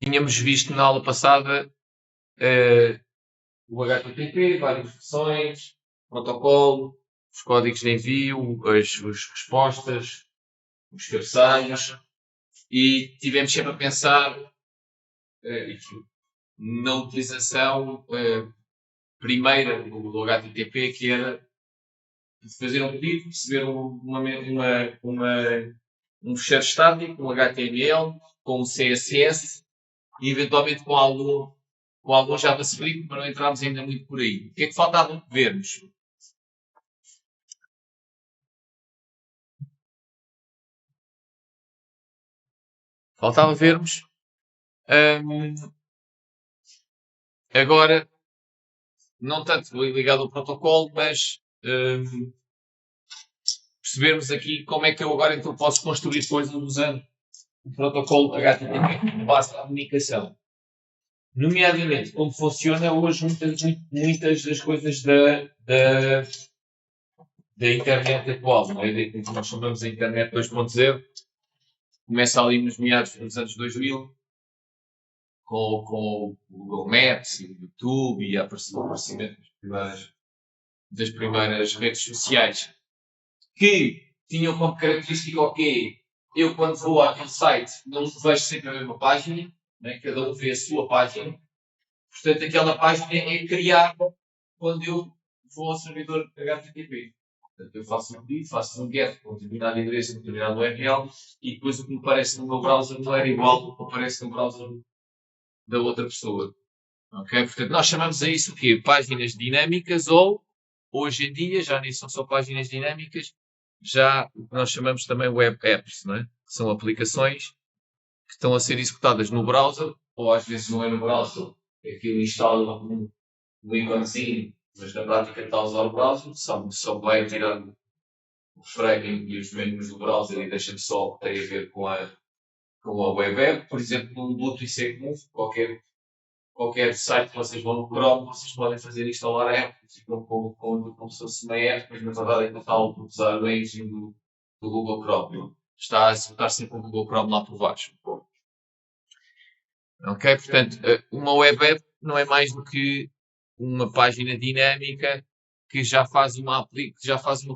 Tínhamos visto na aula passada o HTTP, várias versões, protocolo, os códigos de envio, as respostas, os cabeçalhos, e tivemos sempre a pensar na utilização primeira do HTTP, que era fazer um pedido, receber um fecheiro estático, um HTML, com um CSS e eventualmente com algum JavaScript, para não entrarmos ainda muito por aí. O que é que faltava vermos? Faltava vermos agora, não tanto ligado ao protocolo, mas percebermos aqui como é que eu agora então posso construir coisas usando o protocolo HTTP como base de comunicação. Nomeadamente, como funciona hoje muitas das coisas da internet atual, não é? Que nós chamamos de internet 2.0, começa ali nos meados dos anos 2000, com o Google Maps e o YouTube e o aparecimento das primeiras redes sociais, que tinham como característica o quê? Eu, quando vou àquele site, não vejo sempre a mesma página, né? Cada um vê a sua página. Portanto, aquela página é criada quando eu vou ao servidor HTTP. Portanto, eu faço um pedido, faço um get com um determinado endereço, com um determinado URL, e depois o que me aparece no meu browser não era igual ao que aparece no browser da outra pessoa. Ok? Portanto, nós chamamos a isso o quê? Páginas dinâmicas, ou, hoje em dia, já nem são só páginas dinâmicas, já o que nós chamamos também web apps, não é? Que são aplicações que estão a ser executadas no browser, ou às vezes não é no browser, aquilo instala um íconezinho, mas na prática está a usar o browser, só vai tirar o framing e os menus do browser e deixa só o que tem a ver com a web app. Por exemplo, no Ubuntu isso é comum, qualquer site que vocês vão no Chrome, vocês podem fazer instalar a app, ficam como se fosse uma app, mas na verdade ainda está a usar o engine do Google Chrome. Está a executar sempre o Google Chrome lá por baixo. Ok? Portanto, uma web app não é mais do que uma página dinâmica que já faz uma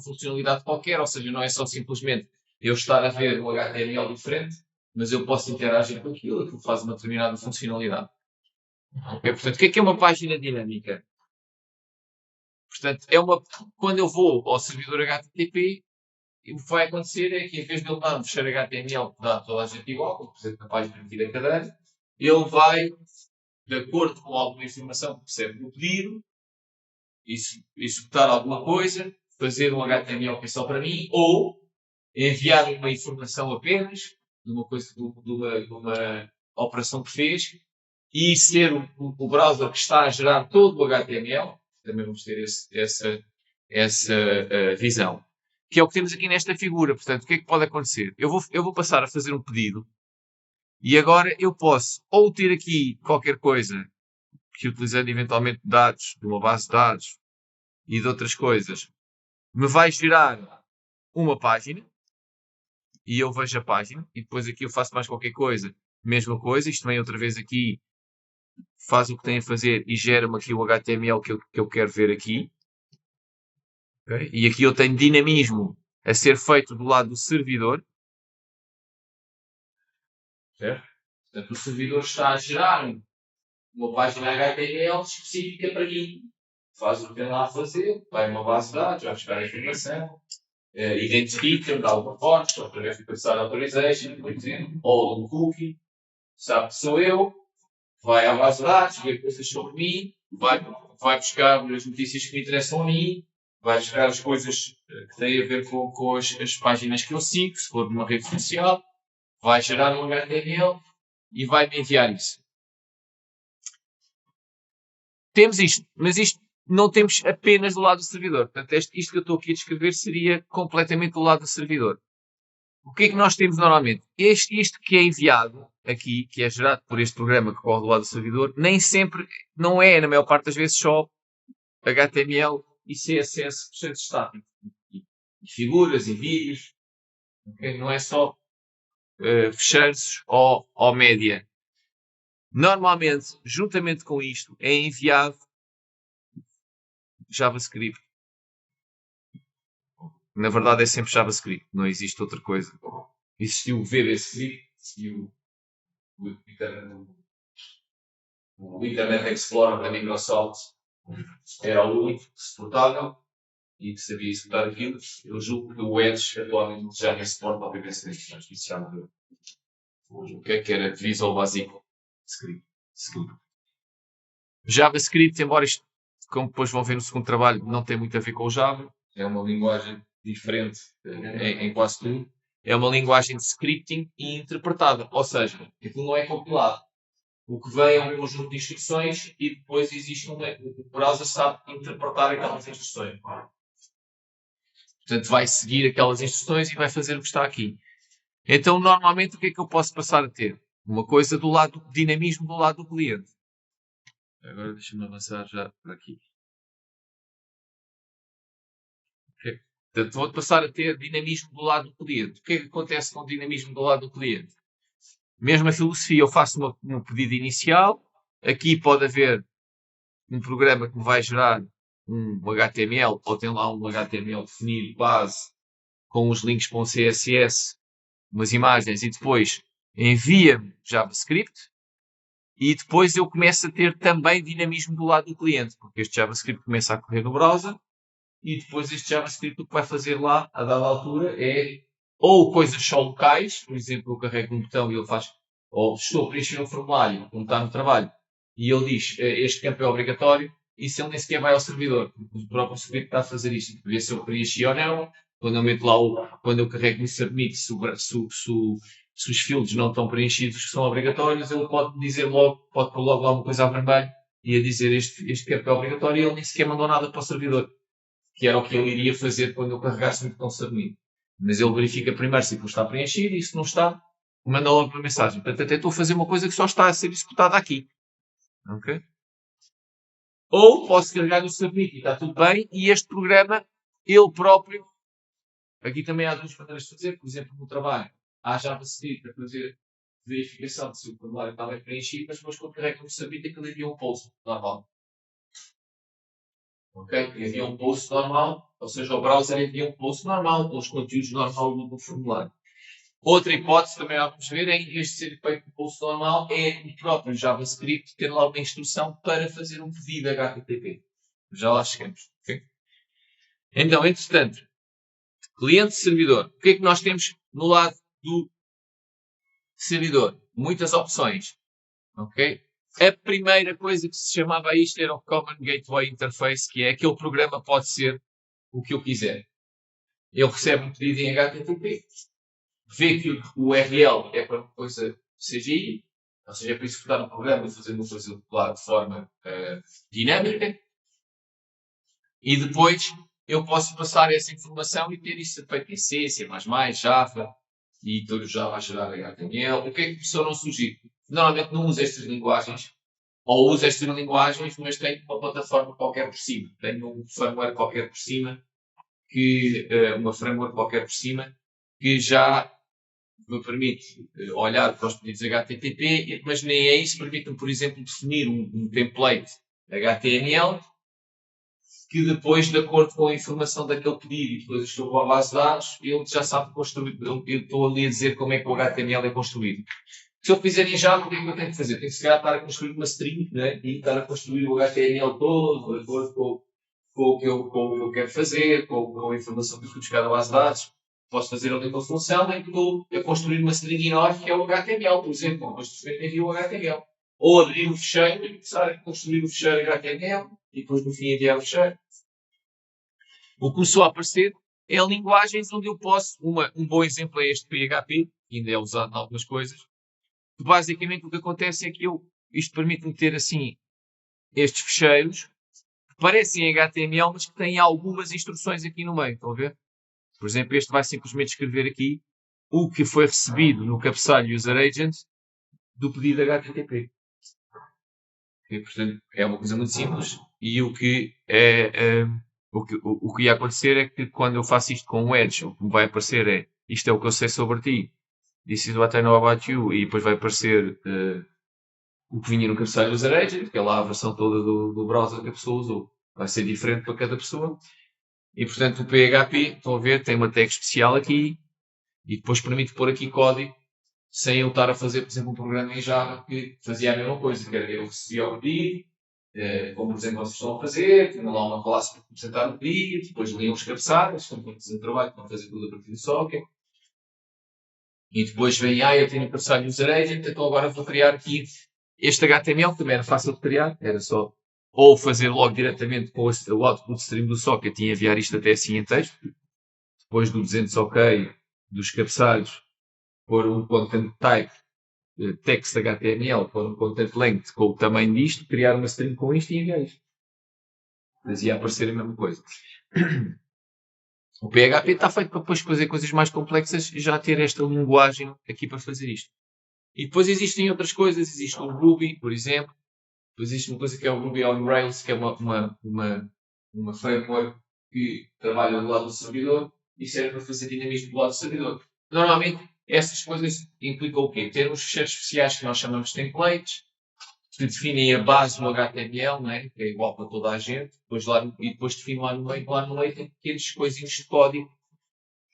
funcionalidade qualquer, ou seja, não é só simplesmente eu estar a ver um HTML diferente, mas eu posso interagir com aquilo faz uma determinada funcionalidade. Okay? Portanto, o que é uma página dinâmica? Portanto, quando eu vou ao servidor HTTP, o que vai acontecer é que, em vez de ele dar um fecheiro HTML que dá a toda a gente igual, como por exemplo na página aqui da cadeira, ele vai, de acordo com alguma informação que recebe no pedido, executar alguma coisa, fazer um HTML que é só para mim, ou enviar uma informação apenas, de uma operação que fez, e ser o browser que está a gerar todo o HTML. Também vamos ter essa visão. Que é o que temos aqui nesta figura. Portanto, o que é que pode acontecer? Eu vou passar a fazer um pedido e agora eu posso ou ter aqui qualquer coisa que, utilizando eventualmente dados de uma base de dados e de outras coisas, me vai gerar uma página e eu vejo a página e depois aqui eu faço mais qualquer coisa. Mesma coisa, isto vem outra vez aqui, faz o que tem a fazer e gera-me aqui o HTML que eu quero ver aqui. Okay? E aqui eu tenho dinamismo a ser feito do lado do servidor. Certo? Portanto, o servidor está a gerar uma página HTML específica para mim. Faz o que tem lá a fazer, vai a uma base de dados, vai buscar a informação, identifica-me de alguma forma, através do Passar Authorization, por exemplo, ou um cookie, sabe que sou eu, vai à base de dados, vê coisas sobre mim, vai buscar as notícias que me interessam a mim, vai buscar as coisas que têm a ver com as páginas que eu sigo, se for numa rede social, vai gerar um HTML e vai me enviar isso. Temos isto, mas isto não temos apenas do lado do servidor. Portanto, isto que eu estou aqui a descrever seria completamente do lado do servidor. O que é que nós temos normalmente? Isto que é enviado aqui, que é gerado por este programa que corre do lado do servidor, nem sempre, não é, na maior parte das vezes, só HTML e CSS estático. E figuras e vídeos. Okay? Não é só fecheiros ou média. Normalmente, juntamente com isto, é enviado JavaScript. Na verdade é sempre JavaScript, não existe outra coisa. Existiu o VBScript, existiu o Internet Explorer da Microsoft, era o único que suportava e que sabia executar aquilo. Eu julgo que o Edge atualmente já nem suporta o VBScript, mas isso já mudou. O que era Visual Basic Script. JavaScript, embora isto, como depois vão ver no segundo trabalho, não tem muito a ver com o Java, é uma linguagem diferente em quase tudo. É uma linguagem de scripting e interpretada, ou seja, aquilo não é compilado. O que vem é um conjunto de instruções e depois existe o browser sabe interpretar aquelas instruções. Portanto, vai seguir aquelas instruções e vai fazer o que está aqui. Então, normalmente, o que é que eu posso passar a ter? Uma coisa do lado do dinamismo do lado do cliente. Agora deixa-me avançar já por aqui. Okay. Portanto, vou passar a ter dinamismo do lado do cliente. O que é que acontece com o dinamismo do lado do cliente? Mesma filosofia, eu faço um pedido inicial. Aqui pode haver um programa que me vai gerar um HTML, ou tem lá um HTML definido, base, com os links para um CSS, umas imagens, e depois envia-me JavaScript. E depois eu começo a ter também dinamismo do lado do cliente, porque este JavaScript começa a correr no browser e depois este JavaScript o que vai fazer lá, a dada altura, é ou coisas só locais, por exemplo, eu carrego um botão e ele faz, ou estou a preencher um formulário, como está no trabalho, e ele diz, este campo é obrigatório, e se ele nem sequer vai ao servidor, o próprio servidor está a fazer isto, ver se eu preenchi ou não, quando eu meto lá, quando eu carrego no submit, se os fields não estão preenchidos que são obrigatórios, ele pode dizer logo, pode pôr logo uma coisa a vermelho e a dizer este campo é obrigatório e ele nem sequer mandou nada para o servidor, que era o que ele iria fazer quando eu carregasse no botão submit. Mas ele verifica primeiro se aquilo está preenchido e se não está, manda logo uma mensagem. Portanto, até estou a fazer uma coisa que só está a ser executada aqui. Ok? Ou posso carregar no submit e está tudo bem e este programa, ele próprio, aqui também há duas maneiras de fazer, por exemplo, no trabalho, há JavaScript para fazer verificação de se o formulário está bem preenchido, mas depois quando carrega no submit aquilo envia um post normal. Ok? Envia um post normal, ou seja, o browser envia um post normal, com os conteúdos normal do formulário. Outra hipótese também vamos ver é, em vez de ser feito um post normal, é o próprio JavaScript ter lá uma instrução para fazer um pedido HTTP. Já lá chegamos. Okay? Então, entretanto, cliente-servidor. O que é que nós temos no lado do servidor? Muitas opções. Ok? A primeira coisa que se chamava a isto era o Common Gateway Interface, que é aquele programa pode ser o que eu quiser. Ele recebe um pedido em HTTP, vê que o URL é para uma coisa CGI, ou seja, é para executar um programa e fazer uma coisa de forma dinâmica, e depois eu posso passar essa informação e ter isso feito em C, C++, Java, e todo o Java a gerar HTML. O que é que começou a não surgir? Normalmente não uso estas linguagens, ou uso estas linguagens, mas tenho uma plataforma qualquer por cima. Tenho um firmware qualquer por cima, uma framework qualquer por cima, que já me permite olhar para os pedidos HTTP, mas nem é isso, permite-me, por exemplo, definir um template HTML, que depois, de acordo com a informação daquele pedido e depois estou com a base de dados, ele já sabe construir, eu estou ali a dizer como é que o HTML é construído. Se eu fizer em Java, o que é que eu tenho que fazer? Tenho que se calhar estar a construir uma string, né? E estar a construir o HTML todo, de acordo com o que eu quero fazer, com a informação que eu fui buscar da base de dados. Posso fazer ali uma função em que estou a construir uma string enorme que é o HTML, por exemplo. Depois de repente envio o HTML. Ou abrir o fecheiro e começar a construir o fecheiro HTML e depois no fim enviar o fecheiro. O que começou a aparecer é linguagens onde eu posso, um bom exemplo é este PHP, que ainda é usado em algumas coisas, que basicamente o que acontece é que isto permite-me ter assim estes fecheiros que parecem HTML, mas que têm algumas instruções aqui no meio, estão a ver? Por exemplo, este vai simplesmente escrever aqui o que foi recebido no cabeçalho user agent do pedido HTTP. Okay? Portanto, é uma coisa muito simples e o que ia acontecer é que quando eu faço isto com o Edge, o que me vai aparecer é isto é o que eu sei sobre ti, this is what I know about you, e depois vai aparecer o que vinha no cabeçalho user agent, que é lá a versão toda do browser que a pessoa usou. Vai ser diferente para cada pessoa. E, portanto, o PHP, estão a ver, tem uma tag especial aqui e depois permite pôr aqui código sem eu estar a fazer, por exemplo, um programa em Java que fazia a mesma coisa, que era eu recebia o pedido, como por exemplo vocês estão a fazer, tinha lá uma classe para apresentar o pedido, depois liam os cabeçalhos, estão a fazer o trabalho, estão a fazer tudo a partir do socket. E depois vem, eu tenho o cabeçalho user agent, então agora vou criar aqui este HTML, também era fácil de criar, era só ou fazer logo diretamente com o output stream do socket e enviar isto até assim em texto, depois do 200 OK dos cabeçalhos, pôr um content type text HTML, pôr um content length com o tamanho disto, criar uma string com isto e enviar isto. Mas ia aparecer a mesma coisa. O PHP está feito para depois fazer coisas mais complexas e já ter esta linguagem aqui para fazer isto. E depois existem outras coisas, existe o Ruby, por exemplo. Depois existe uma coisa que é o Ruby on Rails, que é uma framework que trabalha do lado do servidor e serve para fazer dinamismo do lado do servidor. Normalmente, essas coisas implicam o quê? Ter uns fecheiros especiais que nós chamamos de templates, que definem a base do HTML, né? Que é igual para toda a gente, e depois define lá no meio tem pequenas coisinhas de código,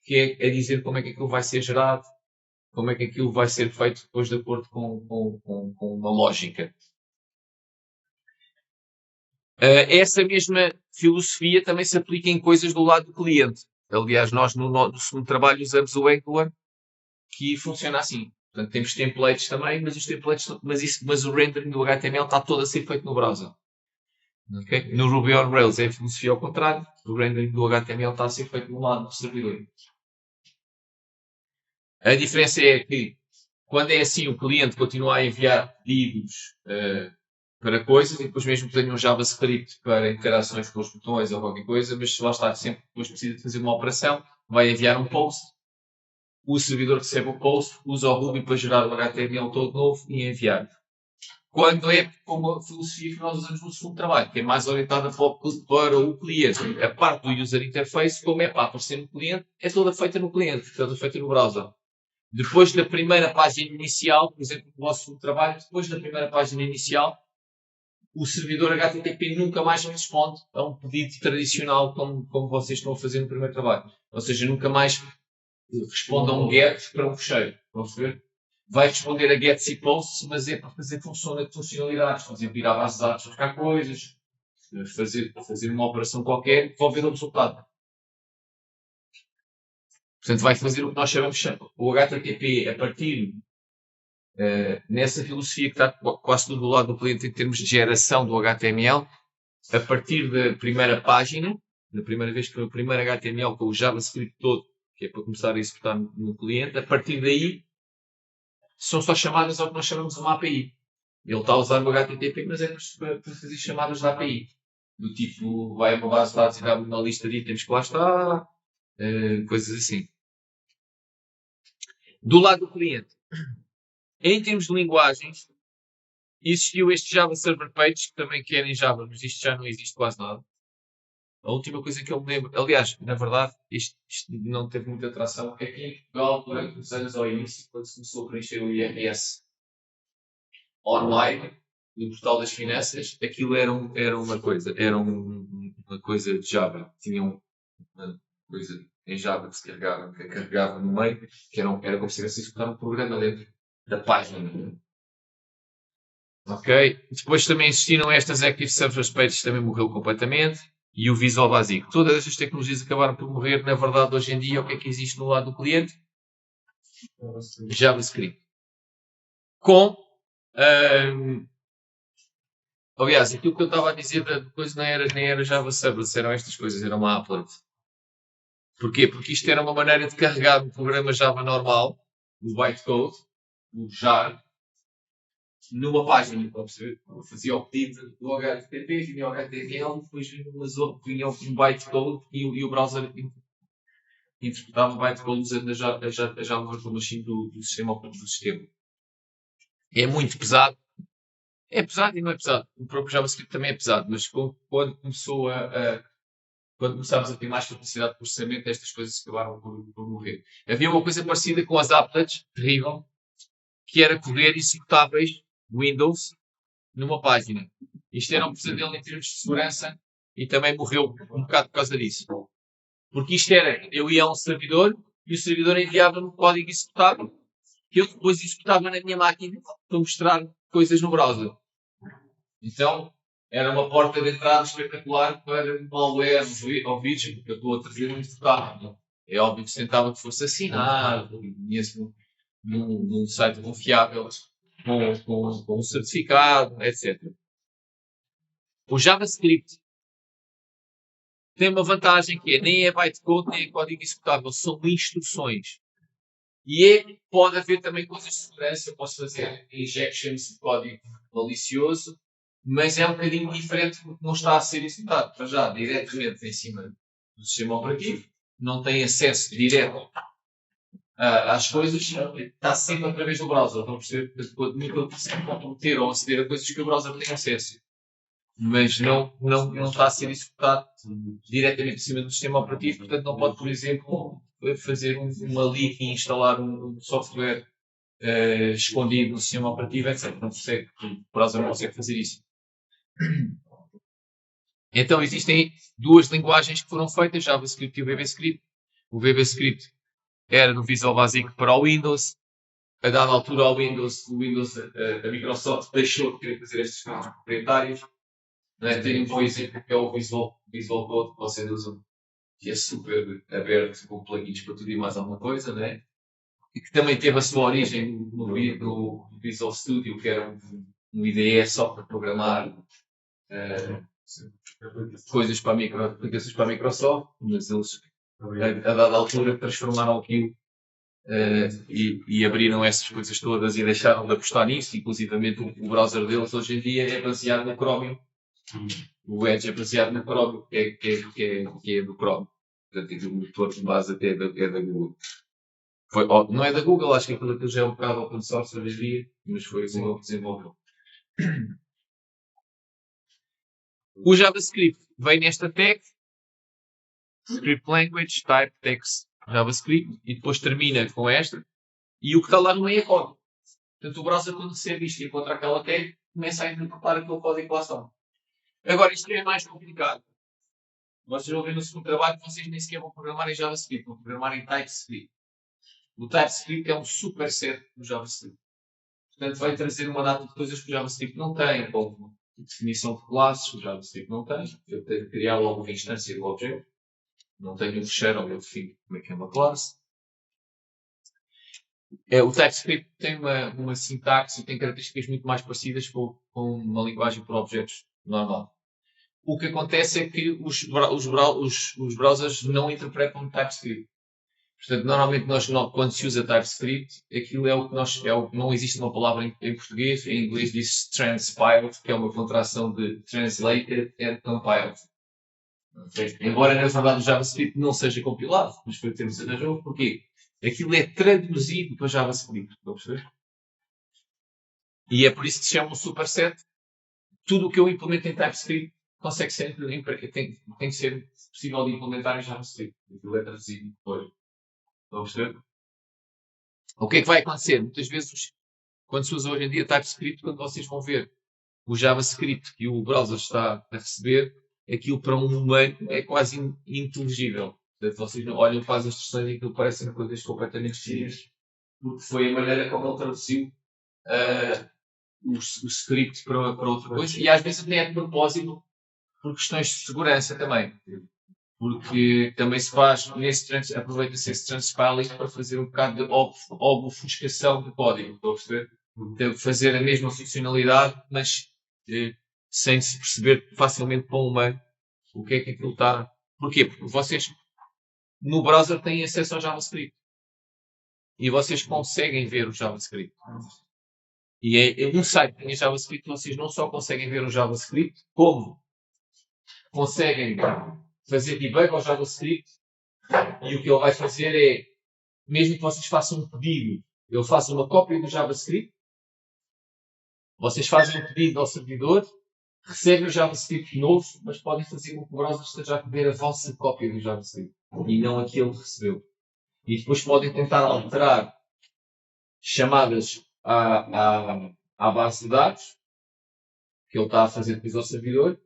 que é dizer como é que aquilo vai ser gerado, como é que aquilo vai ser feito depois de acordo com uma lógica. Essa mesma filosofia também se aplica em coisas do lado do cliente. Aliás, nós no segundo trabalho usamos o Angular, que funciona assim. Portanto, temos templates também, mas o rendering do HTML está todo a ser feito no browser. Okay? No Ruby on Rails é a filosofia ao contrário. O rendering do HTML está a ser feito no lado do servidor. A diferença é que, quando é assim, o cliente continua a enviar pedidos para coisas, e depois mesmo que tenha um JavaScript para interações com os botões ou qualquer coisa, mas lá está, sempre depois precisa de fazer uma operação, vai enviar um post, o servidor recebe o post, usa o Ruby para gerar o HTML todo novo e enviar. Quando é como a filosofia que nós usamos no segundo trabalho, que é mais orientada para o cliente. A parte do user interface, como é para aparecer no cliente, é toda feita no cliente, toda feita no browser. Depois da primeira página inicial, por exemplo, no vosso segundo trabalho, depois da primeira página inicial, o servidor HTTP nunca mais responde a um pedido tradicional como vocês estão a fazer no primeiro trabalho. Ou seja, nunca mais responde a um GET para um fecheiro. Vão perceber? Vai responder a GETs e POSTs, mas é para fazer funcionalidades. Por exemplo, ir à base de dados buscar coisas, fazer uma operação qualquer e devolver o resultado. Portanto, vai fazer o que nós chamamos o HTTP a partir nessa filosofia que está quase tudo do lado do cliente em termos de geração do HTML, a partir da primeira página, da primeira vez que foi o primeiro HTML com o JavaScript todo, que é para começar a executar no cliente, a partir daí são só chamadas ao que nós chamamos de uma API. Ele está a usar o HTTP, mas é para fazer chamadas da API. Do tipo, vai a uma base de dados e dá uma lista de itens que lá está, coisas assim. Do lado do cliente, em termos de linguagens, existiu este Java Server Page, que também que era em Java, mas isto já não existe quase nada. A última coisa que eu me lembro, aliás, na verdade, isto não teve muita atração, é que em Portugal, durante os anos ao início, quando se começou a preencher o IRS online, no portal das finanças, aquilo era uma coisa de Java. Tinha uma coisa em Java que se carregava no meio, que era como se estivesse a executar um programa dentro da página. Ok? Depois também existiram estas Active Surface Pages, também morreu completamente. E o Visual Basic. Todas estas tecnologias acabaram por morrer. Na verdade, hoje em dia, o que é que existe no lado do cliente? JavaScript. Com... aliás, aquilo que eu estava a dizer depois nem era Java Servers, eram estas coisas, era uma applet. Porquê? Porque isto era uma maneira de carregar um programa Java normal, o bytecode, o jar, numa página, para perceber? Eu fazia o pedido do HTTP, vinha o HTML, depois vinha um bytecode e o browser interpretava o bytecode usando a Java Virtual Machine do sistema operativo do sistema. É muito pesado. É pesado e não é pesado. O próprio JavaScript também é pesado, mas quando começámos a ter mais capacidade de processamento, estas coisas acabaram por morrer. Havia uma coisa parecida com as applets, terrível, que era correr executáveis Windows numa página. Isto era um pesadelo em termos de segurança e também morreu um bocado por causa disso. Porque isto era, eu ia a um servidor e o servidor enviava-me um código executável que eu depois executava na minha máquina para mostrar coisas no browser. Então, era uma porta de entrada espetacular para malware ou vírus, porque eu estou a trazer um executável. É óbvio que tentava que fosse assinado, num site confiável, com um certificado, etc. O JavaScript tem uma vantagem que é nem é bytecode nem é código executável, são instruções. E pode haver também coisas de segurança, eu posso fazer injections de código malicioso, mas é um bocadinho diferente porque não está a ser executado para já diretamente em cima do sistema operativo, não tem acesso direto às coisas, está sempre através do browser. Estão a perceber? Quando eu comprometer ou aceder a coisas que o browser tem acesso, mas não está a ser executado diretamente em cima do sistema operativo, portanto não pode, por exemplo, fazer uma leak e instalar um software escondido no sistema operativo, etc. Não consegue, o browser não consegue fazer isso. Então existem duas linguagens que foram feitas, JavaScript e o VBScript. O VBScript era no Visual Basic para o Windows. A dada altura ao Windows, a Microsoft deixou de querer fazer estes scripts proprietários. Tem um bom exemplo que é o Visual Code que vocês usam, que é super aberto com plugins para tudo e mais alguma coisa, né? E que também teve a sua origem no Visual Studio, que era um IDE só para programar coisas para aplicações para a Microsoft, mas eles, a dada altura, transformaram aquilo e abriram essas coisas todas e deixaram de apostar nisso. Inclusivamente o browser deles hoje em dia é baseado no Chromium. O Edge é baseado no Chromium, que é do Chrome. Portanto, o motor de base até é da Google. Não é da Google, acho que aquilo já é um bocado open source hoje em dia, mas foi assim que desenvolveu. O JavaScript vem nesta tag, Script Language, Type, Text, JavaScript, e depois termina com esta, e o que está lá no meio é código. Portanto, o browser, quando recebe isto e encontra aquela tag, começa a interpretar aquele código que lá está. Agora, isto é mais complicado. Vocês vão ver no segundo trabalho que vocês nem sequer vão programar em JavaScript, vão programar em TypeScript. O TypeScript é um superset do JavaScript. Portanto, vai trazer uma data de coisas que o JavaScript não tem, como definição de classes, que o JavaScript não tem. Eu tenho que criar logo uma instância do objeto. Não tenho um fecheiro onde eu defino como é que é uma classe. O TypeScript tem uma sintaxe e tem características muito mais parecidas com uma linguagem por objetos normal. O que acontece é que os browsers não interpretam TypeScript. Portanto, normalmente quando se usa TypeScript, aquilo é o que não existe uma palavra em português, em inglês diz transpiled, que é uma contração de translated and compiled. Embora na verdade o JavaScript não seja compilado, mas foi o que temos a jogo, porquê? Aquilo é traduzido para JavaScript, estão a perceber? E é por isso que se chama um superset. Tudo o que eu implemento em TypeScript consegue ser, tem que ser possível de implementar em JavaScript. Aquilo é traduzido depois. Estão a perceber? O que é que vai acontecer? Muitas vezes, quando se usa hoje em dia TypeScript, quando vocês vão ver o JavaScript que o browser está a receber, aquilo para um humano é quase inteligível. Portanto, vocês olham para as instruções e aquilo parecem coisas completamente distintas, porque foi a maneira como ele traduziu o script para outra coisa, e às vezes até é de propósito por questões de segurança também. Porque também se faz, aproveita-se esse transpiling para fazer um bocado de obfuscação de código, estou a perceber? De fazer a mesma funcionalidade, mas sem se perceber facilmente para um humano o que é que aquilo está. Porquê? Porque vocês no browser têm acesso ao JavaScript e vocês conseguem ver o JavaScript. E é um site que tem JavaScript, vocês não só conseguem ver o JavaScript, como conseguem fazer debug ao JavaScript, e o que ele vai fazer é, mesmo que vocês façam um pedido, ele faz uma cópia do JavaScript, vocês fazem um pedido ao servidor, recebem o JavaScript novo, mas podem fazer com que o browser esteja a pedir a vossa cópia do JavaScript e não aquele que recebeu. E depois podem tentar alterar chamadas à base de dados que ele está a fazer depois ao servidor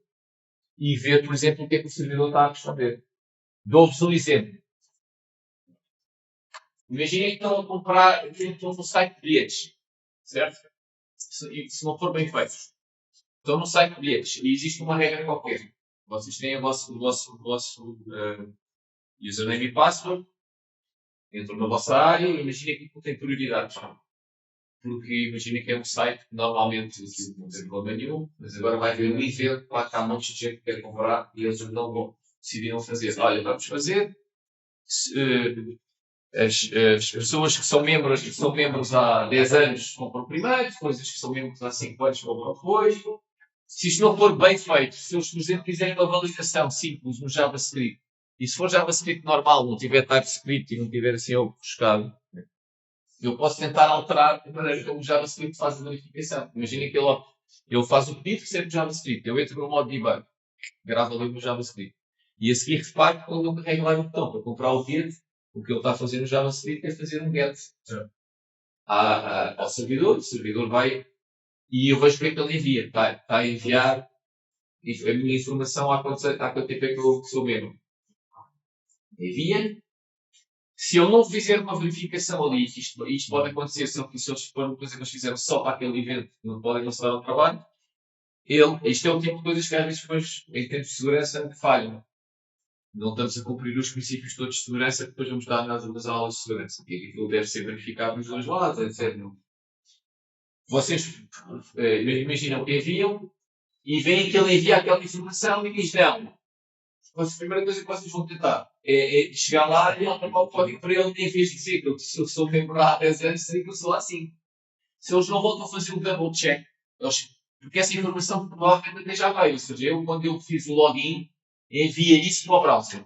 e ver, por exemplo, o que é que o servidor está a responder. Dou-vos um exemplo. Imaginem que estão a comprar, estão no site de bilhetes, certo? Se não for bem feito. Estão no site de bilhetes e existe uma regra qualquer. Vocês têm o vosso username e password, entram na vossa área e imaginem que não tem prioridades. Porque imaginem que é um site que normalmente não tem problema nenhum, mas agora vai haver um evento, lá está um monte de gente que quer comprar e eles não vão decidiram fazer. Olha, vamos fazer. As pessoas que são membros há 10 anos compram primeiro, depois as que são membros há 5 anos compram depois. Se isto não for bem feito, se eles, por exemplo, fizerem uma validação simples no JavaScript, e se for JavaScript normal, não tiver TypeScript e não tiver assim algo buscado, eu posso tentar alterar a maneira como o JavaScript faz a verificação. Imaginem que ele faz o pedido, recebe o JavaScript, eu entro no modo debug, gravo ali no JavaScript, e a seguir reparo quando eu carrego lá no botão para comprar o get, o que ele está a fazer no JavaScript é fazer um get ao servidor, o servidor vai e eu vejo o que é que ele envia. Está a enviar a minha informação há quanto tempo é que eu sou membro. Envia. Se eu não fizer uma verificação ali, isto pode acontecer se eles for uma coisa que eles fizeram só para aquele evento, não podem lançar ao trabalho, isto é o tipo de coisas que às vezes depois, em termos de segurança, falham. Não estamos a cumprir os princípios todos de segurança que depois vamos dar nas aulas de segurança. E aquilo deve ser verificado dos dois lados, etc. Vocês imaginam que enviam e veem que ele envia aquela informação e diz não. A primeira coisa que vocês vão tentar é chegar lá e alterar o código para ele, em vez de dizer que eu sou membro há 10 anos, dizer que eu sou assim. Se eles não voltam a fazer um double check, porque essa informação provavelmente até já veio. Ou seja, quando eu fiz o login, envia isso para o browser.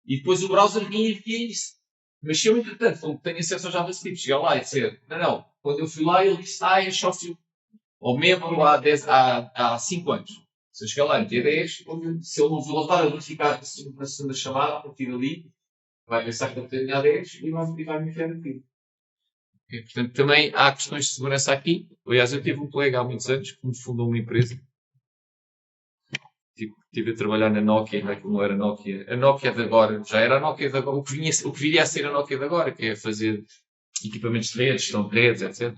E depois o browser envia isso. Mas se eu, entretanto, não tenho acesso ao JavaScript, chegar lá e dizer, não, quando eu fui lá, ele disse, é sócio ou membro há 5 anos. Se eu chegar lá e meter 10, se ele não voltar a verificar na segunda chamada, a partir dali, vai pensar que ele tem 10 e vai me enviar aquilo. E, portanto, também há questões de segurança aqui. Aliás, eu tive um colega há muitos anos que me fundou uma empresa. Estive a trabalhar na Nokia, ainda que não era Nokia. A Nokia de agora, já era a Nokia de agora. O que viria a ser a Nokia de agora, que é fazer equipamentos de redes, gestão de redes, etc.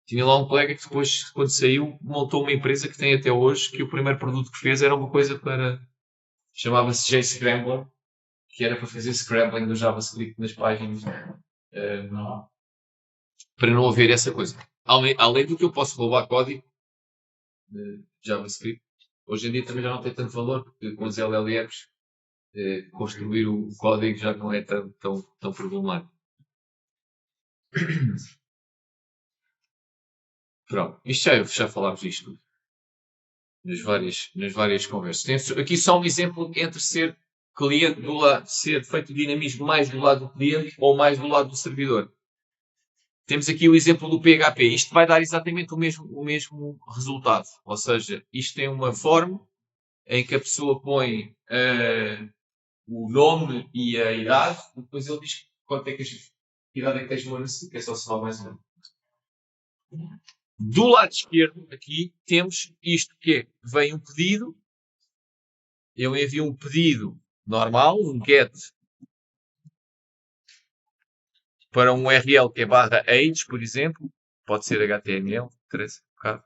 Tinha lá um colega que depois, quando saiu, montou uma empresa que tem até hoje, que o primeiro produto que fez era uma coisa chamava-se JScrambler, que era para fazer scrambling do JavaScript nas páginas, para não haver essa coisa. Além do que eu posso roubar código de JavaScript, hoje em dia também já não tem tanto valor, porque com os LLMs, construir o código já não é tão problemático. Pronto, isto já falámos disto nas várias conversas. Aqui só um exemplo entre ser cliente do lado, ser feito o dinamismo mais do lado do cliente ou mais do lado do servidor. Temos aqui o exemplo do PHP. Isto vai dar exatamente o mesmo resultado. Ou seja, isto tem uma forma em que a pessoa põe o nome e a idade, e depois ele diz quanto é que idade é que tens no ano, que é só se mais ou menos. Do lado esquerdo, aqui, temos isto que é, vem um pedido, eu envio um pedido normal, um get, para um URL que é /age, por exemplo, pode ser HTML, interessa um bocado,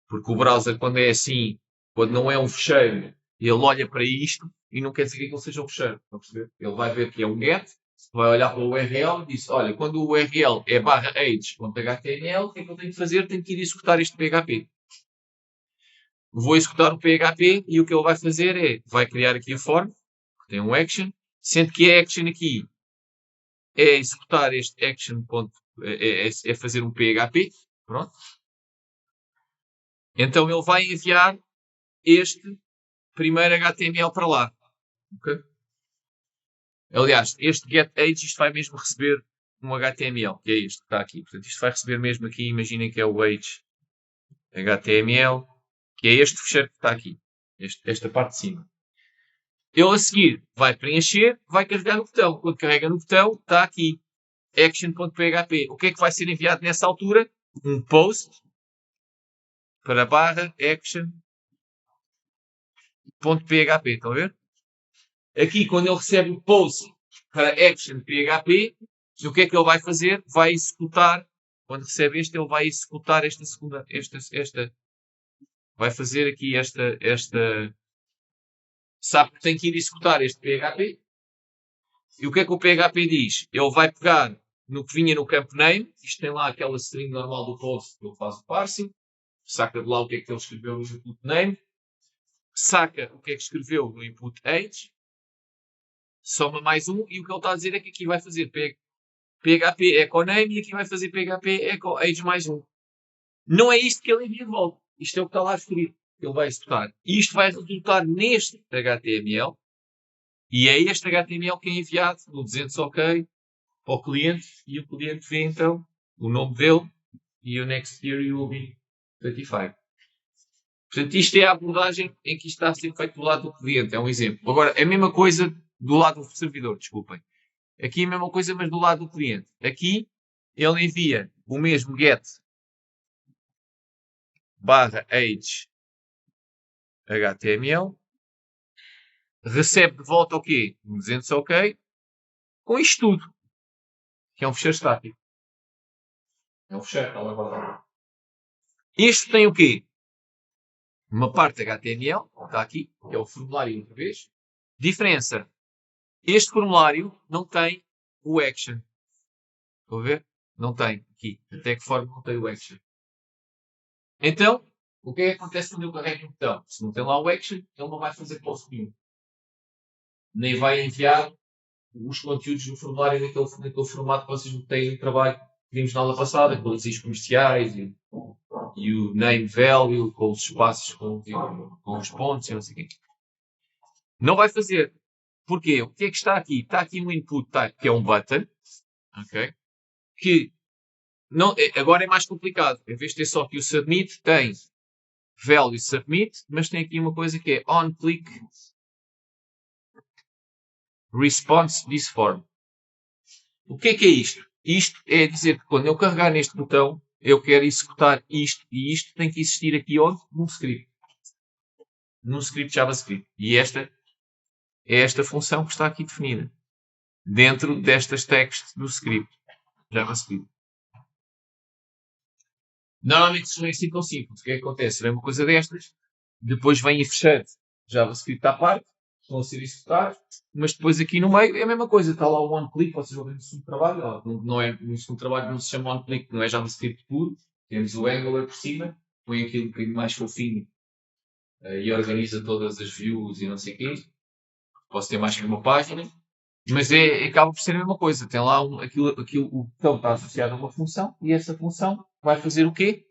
porque o browser, quando é assim, quando não é um fecheiro, ele olha para isto e não quer dizer que aquilo seja um fecheiro, estão a perceber? Ele vai ver que é um get, vai olhar para o URL e diz, olha, quando o URL é /age.html, o que é que eu tenho que fazer? Tenho que ir executar este PHP. Vou executar o PHP e o que ele vai fazer vai criar aqui a form, que tem um action, sendo que a action aqui é executar este action, é fazer um PHP, pronto. Então ele vai enviar este primeiro HTML para lá. Okay? Aliás, este getAge, isto vai mesmo receber um HTML, que é este que está aqui. Portanto, isto vai receber mesmo aqui, imaginem que é o age HTML, que é este fecheiro que está aqui, esta parte de cima. Ele a seguir vai preencher, vai carregar no botão. Quando carrega no botão, está aqui, action.php. O que é que vai ser enviado nessa altura? Um post para barra action.php. Estão a ver? Aqui, quando ele recebe o post para action.php, o que é que ele vai fazer? Vai executar, quando recebe este, ele vai executar esta segunda, vai fazer aqui sabe que tem que ir executar este PHP. E o que é que o PHP diz? Ele vai pegar no que vinha no campo name, isto tem lá aquela string normal do post que ele faz o parsing, saca de lá o que é que ele escreveu no input name, saca o que é que escreveu no input age, soma mais um, e o que ele está a dizer é que aqui vai fazer PHP echo name e aqui vai fazer PHP echo age mais um. Não é isto que ele envia de volta. Isto é o que está lá escrito. Ele vai executar. E isto vai resultar neste HTML. E é este HTML que é enviado no 200 OK para o cliente. E o cliente vê então o nome dele e o next year you will be 35. Portanto, isto é a abordagem em que isto está a ser feito do lado do cliente. É um exemplo. Agora, é a mesma coisa do lado do servidor, desculpem. Aqui é a mesma coisa, mas do lado do cliente. Aqui, ele envia o mesmo get barra age HTML, recebe de volta o quê? 200 OK, com isto tudo, que é um fecheiro estático. É um fecheiro, não é verdade? Isto tem o quê? Uma parte HTML, está aqui, que é o formulário outra vez. Diferença. Este formulário não tem o action. Estão a ver? Não tem aqui. Até que forma não tem o action. Então, o que é que acontece quando eu carrego um botão? Se não tem lá o action, ele não vai fazer post nenhum. Nem vai enviar os conteúdos do formulário naquele formato que vocês têm no trabalho que vimos na aula passada, com os is comerciais e o name value, com os espaços, com os pontos e não sei o quê. Não vai fazer. Porquê? O que é que está aqui? Está aqui um input type, que é um button, ok? Que não, agora é mais complicado. Em vez de ter só aqui o submit, tem value submit, mas tem aqui uma coisa que é on click response this form. O que é isto? Isto é dizer que quando eu carregar neste botão, eu quero executar isto e isto tem que existir aqui onde? Num script. Num script JavaScript. E esta é esta função que está aqui definida. Dentro destas tags do script. JavaScript. Normalmente isto não é assim tão simples. O que é que acontece? Vem uma coisa destas, depois vem a fechar JavaScript à parte, estão a ser executados, mas depois aqui no meio é a mesma coisa. Está lá o on-click, vocês vão ver no segundo trabalho. Não é, no segundo trabalho não se chama on-click, não é JavaScript puro. Temos o Angular por cima, põe aquilo um bocadinho mais fofinho e organiza todas as views e não sei o quê. Posso ter mais que uma página. Mas acaba por ser a mesma coisa. Tem lá o botão está associado a uma função e essa função vai fazer o quê?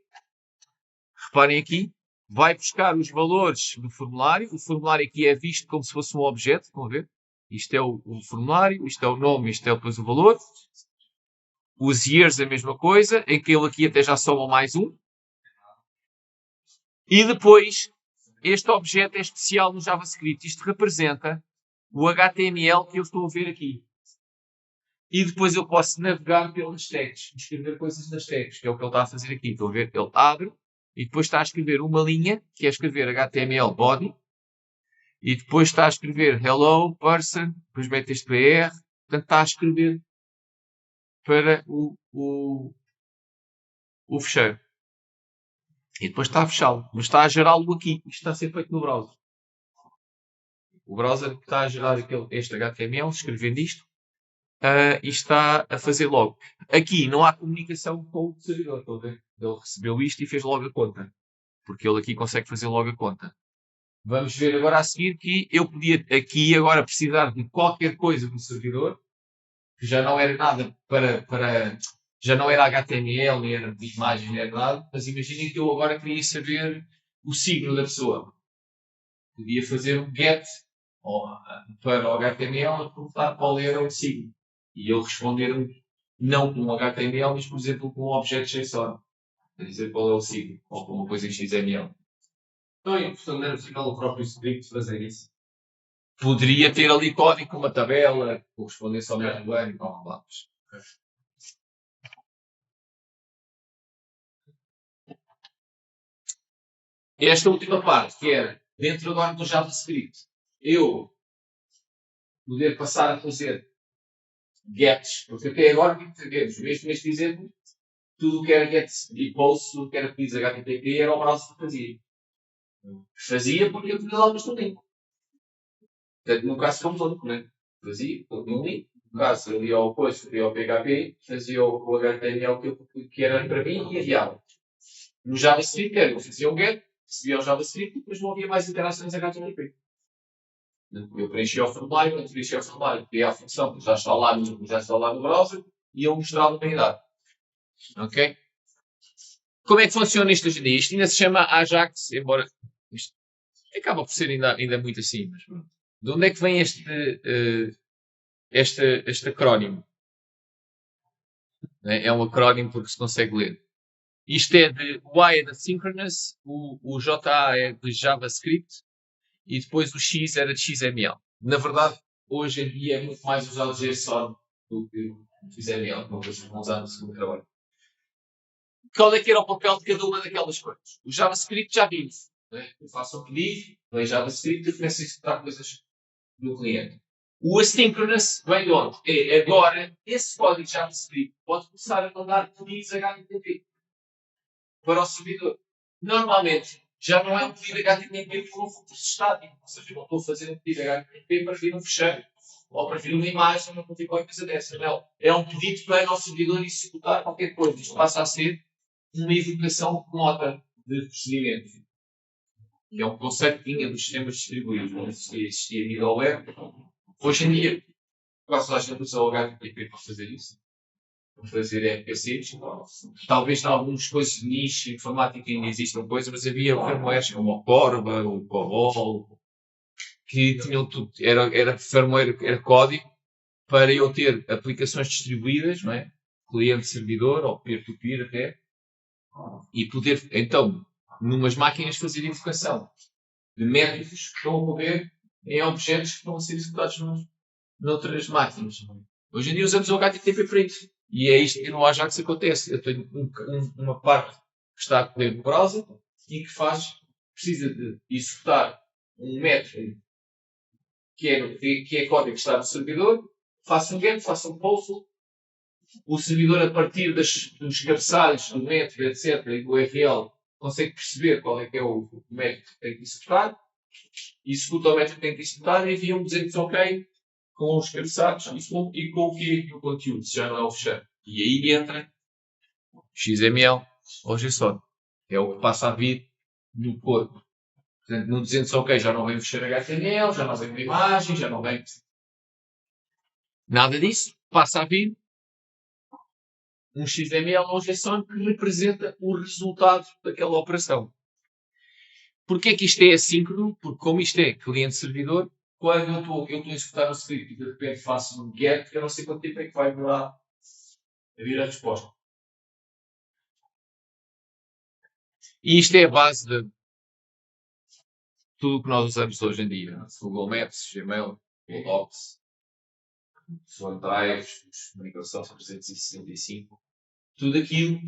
Reparem aqui, vai buscar os valores do formulário. O formulário aqui é visto como se fosse um objeto. Estão a ver? Isto é o formulário, isto é o nome, isto é depois o valor. Os years a mesma coisa, em que ele aqui até já soma mais um. E depois, este objeto é especial no JavaScript. Isto representa o HTML que eu estou a ver aqui. E depois eu posso navegar pelas tags, escrever coisas nas tags, que é o que ele está a fazer aqui. Estão a ver? Ele abre e depois está a escrever uma linha, que é escrever HTML body, e depois está a escrever hello person, depois mete este BR, portanto está a escrever para o fecheiro. E depois está a fechá-lo, mas está a gerá-lo aqui. Isto está a ser feito no browser. O browser que está a gerar este HTML, escrevendo isto, e está a fazer logo. Aqui não há comunicação com o servidor. Estão a ver? Ele recebeu isto e fez logo a conta. Porque ele aqui consegue fazer logo a conta. Vamos ver agora a seguir que eu podia aqui agora precisar de qualquer coisa do servidor, que já não era nada já não era HTML, nem era de imagem, nem era nada, mas imaginem que eu agora queria saber o signo da pessoa. Podia fazer um get para o HTML a perguntar qual era o signo. E ele responder não com um HTML, mas por exemplo com um objeto JSON. A dizer qual é o signo, ou com uma coisa em XML. Então é importante não ficar o próprio script fazer isso. Poderia ter ali código com uma tabela, correspondência ao mesmo ano, e tal, lá. esta última parte, que era dentro agora do JavaScript, eu poder passar a fazer gets, porque até agora, mesmo neste exemplo, tudo o que era gets e posts, tudo o que era pedidos HTTP era o browser que fazia. Fazia porque eu tinha lá o link. Portanto, no caso como todo, né? Fazia, tinha um link. No caso, ali ao post, ali ao PHP, fazia o HTML que era para mim e enviava. No JavaScript, eu fazia o get, recebia o JavaScript e depois não havia mais interações HTTP. Eu preenchia o formulário, quando preenchia o formulário, criava a função que já está lá no browser e eu mostrava a unidade. Ok? Como é que funciona isto hoje em dia? Isto ainda se chama Ajax, embora isto acaba por ser ainda muito assim. Mas de onde é que vem este acrónimo? É um acrónimo porque se consegue ler. Isto é de o A é de Asynchronous, o JA é de JavaScript e depois o X era de XML. Na verdade, hoje em dia é muito mais usado JSON do que XML, uma coisa que vamos usar no segundo trabalho. Qual é que era o papel de cada uma daquelas coisas? O JavaScript já vimos. Né? Eu faço um pedido, vem JavaScript e começo a executar coisas do cliente. O Asynchronous vem de onde? É agora, esse código JavaScript pode começar a mandar pedidos HTTP para o servidor. Normalmente, já não é um pedido HTTP com um fluxo estático. Ou seja, eu não estou a fazer um pedido HTTP para vir um fecheiro ou para vir uma imagem, ou para qualquer coisa dessa. Não. É um pedido para o servidor executar qualquer coisa. Isto passa a ser uma evocação remota de procedimento. Que é um conceito que tinha dos sistemas distribuídos. Não existia middleware. Hoje em dia, quase toda a gente usa o HTTP para fazer isso. Para fazer RPCs. Talvez em algumas coisas de nicho informática ainda existam coisas, mas havia firmwares como o Corba, o Cobol, que tinham tudo. Era firmware, era código para eu ter aplicações distribuídas, não é? Cliente-servidor ou peer-to-peer até. E poder, então, numas máquinas fazer invocação de métodos que estão a correr em objetos que estão a ser executados noutras máquinas. Hoje em dia usamos o HTTP para isso. E é isto que no Ajax acontece. Eu tenho uma parte que está a correr no browser e que precisa de executar um método que é código que está no servidor, faço um get, faço um post, o servidor, a partir dos cabeçalhos do método, etc., e do URL, consegue perceber qual é que é o método que tem que executar, executa o método que tem que executar e envia um dizer OK com os cabeçalhos e com o que o conteúdo, se já não é o fecheiro. E aí entra XML ou JSON. É o que passa a vir no corpo. Portanto, no dizendo OK já não vem o fecheiro HTML, já não vem uma imagem, já não vem nada disso. Passa a vir um XML ou JSON que representa o resultado daquela operação. Porquê que isto é assíncrono? Porque como isto é cliente-servidor, quando eu estou a executar um script e de repente faço um get, eu não sei quanto tempo é que vai demorar a vir a resposta. E isto é a base de tudo o que nós usamos hoje em dia. Google Maps, Gmail, Google Docs, OneDrive, Microsoft 365. Tudo aquilo,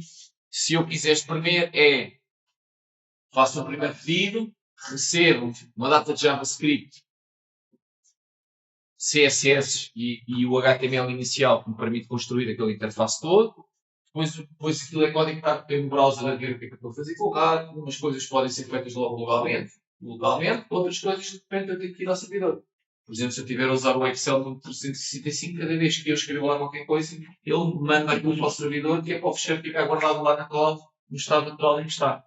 se eu quiser espremer, faço um primeiro pedido, recebo uma data de JavaScript, CSS e o HTML inicial que me permite construir aquele interface todo. Depois aquilo é código que está no browser a ver o que é que eu estou a fazer com o rato. Umas coisas podem ser feitas logo localmente, outras coisas dependem de ir ao servidor. Por exemplo, se eu estiver a usar o Excel no 365, cada vez que eu escrevo lá qualquer coisa, ele manda aquilo para o servidor, que é para o fecheiro ficar guardado lá na cloud, no estado natural em que está.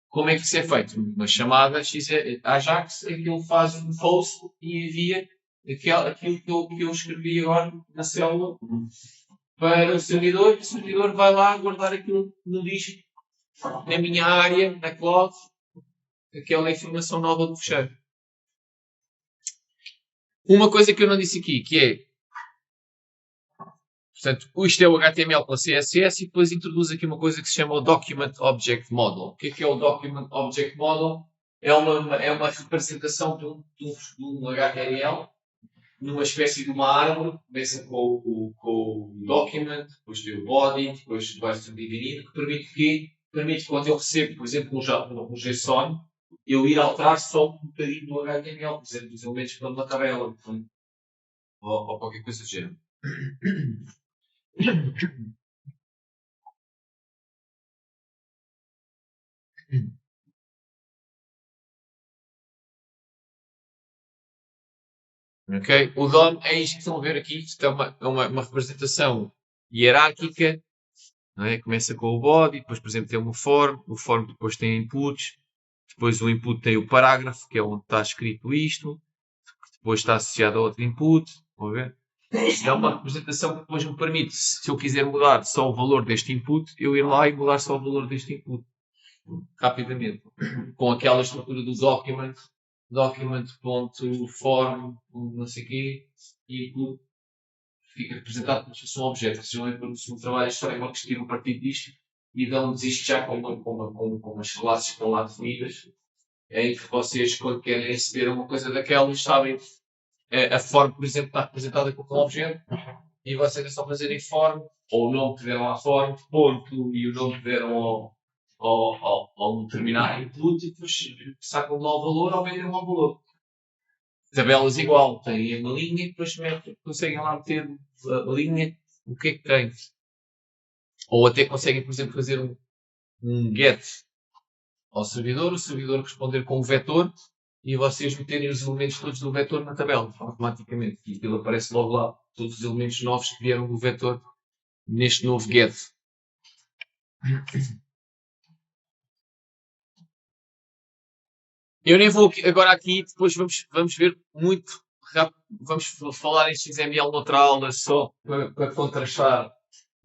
Como é que isso é feito? Uma chamada Ajax, em que ele faz um post e envia aquilo que eu escrevi agora na célula para o servidor vai lá guardar aquilo no disco, na minha área, na cloud, aquela informação nova do fecheiro. Uma coisa que eu não disse aqui, que é, portanto, isto é o HTML com CSS e depois introduz aqui uma coisa que se chama o Document Object Model. O que é o Document Object Model? É uma representação de um HTML numa espécie de uma árvore, começa com o document, depois tem o body, depois vai subdividindo, que permite que permite, quando eu recebo, por exemplo, um JSON, eu ir alterar só um bocadinho do HTML, por exemplo, os elementos que estão na tabela, ou qualquer coisa do género. Ok? O DOM é isto que estão a ver aqui. Isto é uma representação hierárquica. Não é? Começa com o body, depois, por exemplo, tem uma form. O form depois tem inputs. Depois o input tem o parágrafo, que é onde está escrito isto. Depois está associado a outro input. Estão a ver? Isto é uma representação que depois me permite, se eu quiser mudar só o valor deste input, eu ir lá e mudar só o valor deste input. Rapidamente. Com aquela estrutura do document.form, não sei o quê, e input fica representado como se fosse um objeto. Se um trabalho de frameworks tiram partido disto e dão-nos isto já com umas classes que estão lá definidas, em que vocês, quando querem receber uma coisa daquelas, sabem a forma, por exemplo, está representada como um objeto, e vocês é só fazerem form, ou o nome que deram à form, ponto, e o nome que deram ao determinado input, e depois sacam lá o valor ou vendem lá o valor. Tabelas igual, têm uma linha e depois conseguem lá meter a linha, o que é que tem. Ou até conseguem, por exemplo, fazer um get ao servidor, o servidor responder com um vetor e vocês meterem os elementos todos do vetor na tabela, automaticamente. E aquilo aparece logo lá, todos os elementos novos que vieram do vetor neste novo get. Eu nem vou agora aqui, depois vamos ver muito rápido, vamos falar em XML noutra aula só para contrastar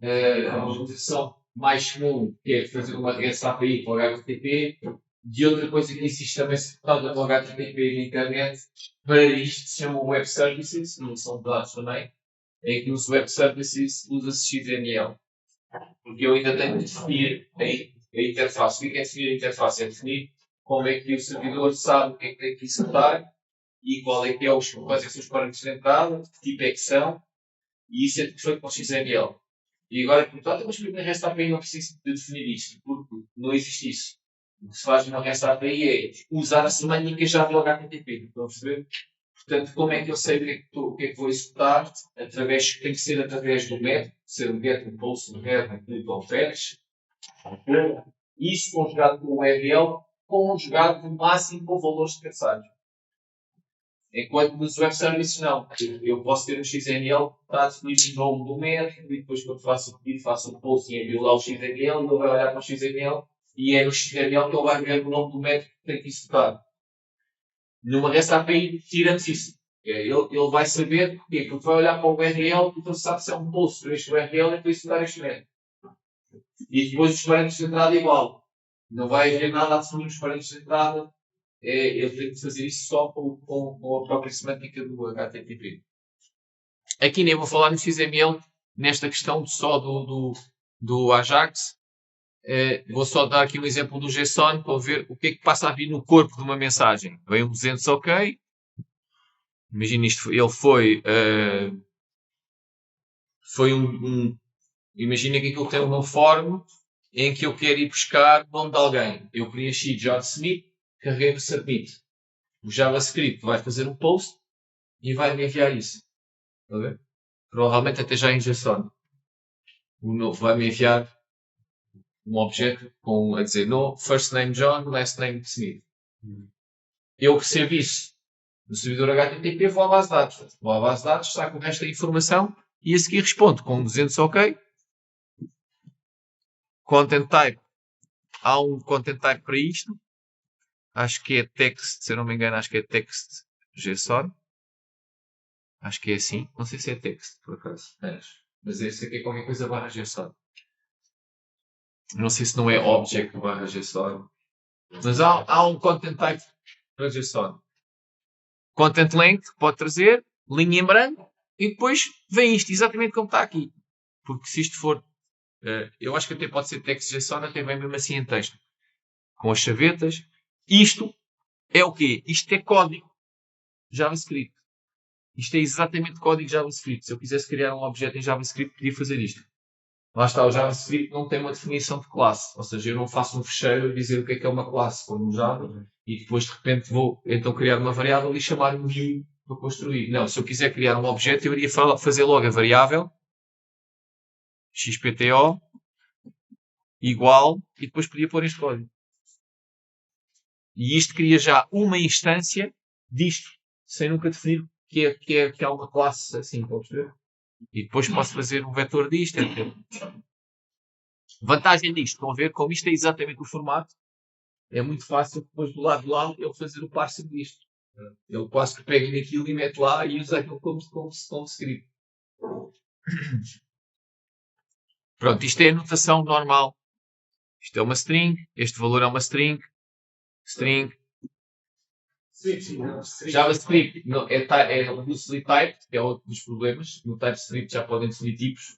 a utilização mais comum, que é fazer uma REST API para o HTTP, de outra coisa que existe também suportada no HTTP na internet. Para isto se chama Web Services, não são dados também, em que nos Web Services usa-se XML. Porque eu ainda tenho que definir a interface. O que é definir a interface? É definir como é que o servidor sabe o que é que tem que executar e quais é que são os parâmetros de entrada, que tipo é que são, e isso é tudo feito com XML. E agora, portanto, mas porque na REST API não preciso de definir isto, porque não existe isso. O que se faz na REST API é usar a semântica já do HTTP. Estão a perceber? Portanto, como é que eu sei o que é que vou executar? Tem que ser através do método, ser um get, um post, um head, um click ou fetch. Isso conjugado com o URL, conjugado no máximo com valores de cabeçalhos. Enquanto nos web services não. Eu posso ter um XML que está definido o nome do método e depois quando faço o pedido, faço um post e envio lá o XML, ele vai olhar para o XML e é no XML que ele vai ver o nome do método que tem que executar. Numa REST API tiramos isso. Ele vai saber porque ele vai olhar para o URL e então sabe se é um post para este URL e para executar este método. E depois os parâmetros de entrada igual. Não vai haver nada a definir os parâmetros de entrada. Ele tem que fazer isso só com a própria semântica do HTTP. Aqui nem vou falar no XML, nesta questão só do Ajax. Vou só dar aqui um exemplo do JSON para ver o que é que passa a vir no corpo de uma mensagem. Vem um 200 OK. Imagina isto, ele foi imagina que aquilo tem uma forma em que eu quero ir buscar o nome de alguém. Eu preenchi John Smith, carreguei no Submit. O JavaScript vai fazer um post e vai me enviar isso. Está a ver? Provavelmente até já em JSON. Vai-me enviar um objeto a dizer no first name John, last name Smith. Eu recebo isso no servidor HTTP, vou à base de dados. Vou à base de dados, saco o resto da informação e a seguir respondo com 200 OK. Content type. Há um content type para isto. Acho que é text, se eu não me engano, acho que é text JSON. Acho que é assim. Não sei se é text, por acaso. Mas esse aqui é qualquer coisa barra JSON. Não sei se não é object barra JSON. Mas há um content type para JSON. Content length pode trazer, linha em branco, e depois vem isto exatamente como está aqui. Porque se isto for, eu acho que até pode ser text JSON, até vem mesmo assim em texto. Com as chavetas. Isto é o quê? Isto é código JavaScript. Isto é exatamente código JavaScript. Se eu quisesse criar um objeto em JavaScript, podia fazer isto. Lá está, o JavaScript não tem uma definição de classe. Ou seja, eu não faço um fecheiro a dizer o que é uma classe, como no Java, e depois de repente vou então criar uma variável e chamar um view para construir. Não, se eu quiser criar um objeto, eu iria fazer logo a variável xpto igual e depois podia pôr este código. E isto cria já uma instância disto, sem nunca definir que há uma classe assim, para perceber? E depois posso fazer um vetor disto, etc. Vantagem disto, estão a ver? Como isto é exatamente o formato, é muito fácil depois do lado ele fazer o parsing disto. Ele quase que pega naquilo e mete lá e usa aquilo como script. Pronto, isto é a notação normal. Isto é uma string, este valor é uma string, string. JavaScript é loosely typed, que é outro dos problemas. No TypeScript já podem definir tipos.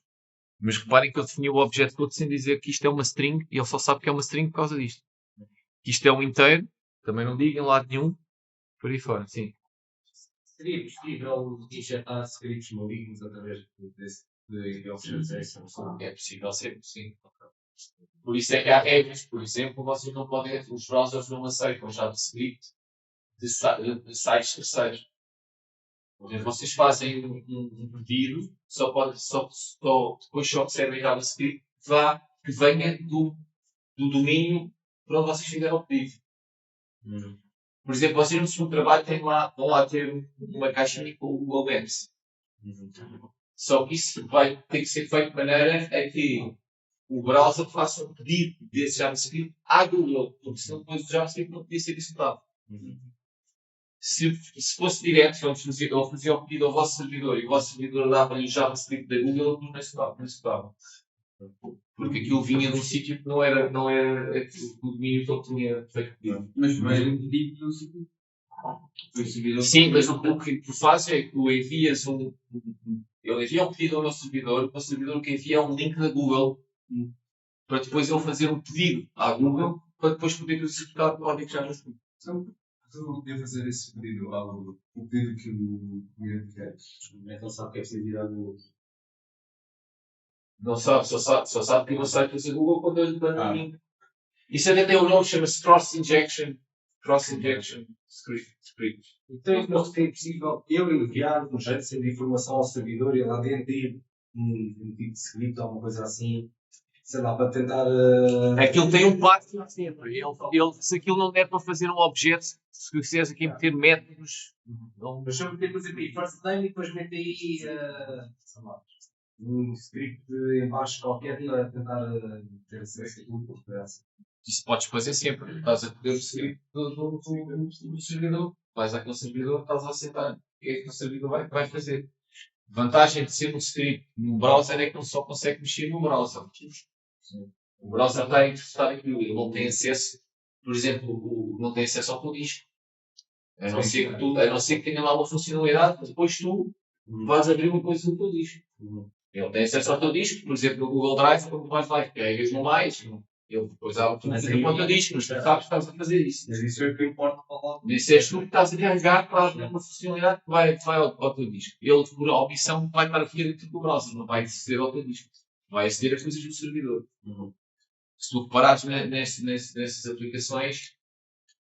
Mas reparem que eu defini o objeto todo sem dizer que isto é uma string e ele só sabe que é uma string por causa disto. Isto é um inteiro, também não digo em lado nenhum, por aí fora, sim. Seria possível injetar scripts malignos através de objetos? É possível sempre, sim. Por isso é que há regras. Por exemplo, vocês não podem, os browsers não aceitam JavaScript de sites terceiros. Vocês fazem um pedido, depois só recebem JavaScript que venha do domínio para onde vocês fizeram o pedido. Por exemplo, vocês no segundo trabalho vão lá ter uma caixinha com o Google Maps. Só que isso tem que ser feito de maneira a que o browser faça um pedido desse JavaScript à Google, porque senão depois o JavaScript não podia ser executado. Se fosse direto, ele fazia o pedido ao vosso servidor e o vosso servidor dava-lhe o JavaScript da Google, não executava. Porque aquilo vinha de um sítio que não era o domínio que ele tinha feito pedido. Mas veio um pedido do servidor. Sim, mas o que tu fazes é que tu envias ele envia um pedido ao meu servidor, o servidor que envia um link da Google para depois ele fazer um pedido à Google para depois poder executar o código já no escrito. Então não podia fazer esse pedido à Google, o pedido que o cliente quer. Então sabe que é preciso ir à Google. Não sabe, só sabe que não sai fazer Google quando ele dá o link. Isso até tem um nome, chama-se Cross Injection Script. Então não seria possível eu enviar um jeito de informação ao servidor e lá dentro ir um tipo de script ou alguma coisa assim, sei lá, para tentar. Aquilo tem um passo sempre. Se aquilo não der para fazer um objeto, se quiseres aqui meter métodos. Mas se eu meter, por exemplo, first name e depois meter aí sei lá, um script em baixo qualquer para tentar ter acesso a tudo. Isso podes fazer sempre. Estás a pedir o script do servidor. Vais àquele servidor, estás a aceitar o que é que o servidor vai fazer. Vantagem de ser um script no browser é que ele só consegue mexer no browser. O browser está interessado naquilo. Ele não tem acesso, por exemplo, não tem acesso ao teu disco. A não ser que tenha lá uma funcionalidade, depois tu vais abrir uma coisa no teu disco. Ele tem acesso ao teu disco, por exemplo, no Google Drive, quando vais lá e carregas no mais, ele depois abre tudo no teu disco, mas tu sabes que estás a fazer isso. Mas isso é o que importa para lá. Isso és tu que estás a carregar para abrir uma funcionalidade que vai ao teu disco. Ele, por opção, vai estar a fazer dentro do browser, não vai aceder ao teu disco. Vai aceder a coisas do servidor. Se tu reparares nessas aplicações,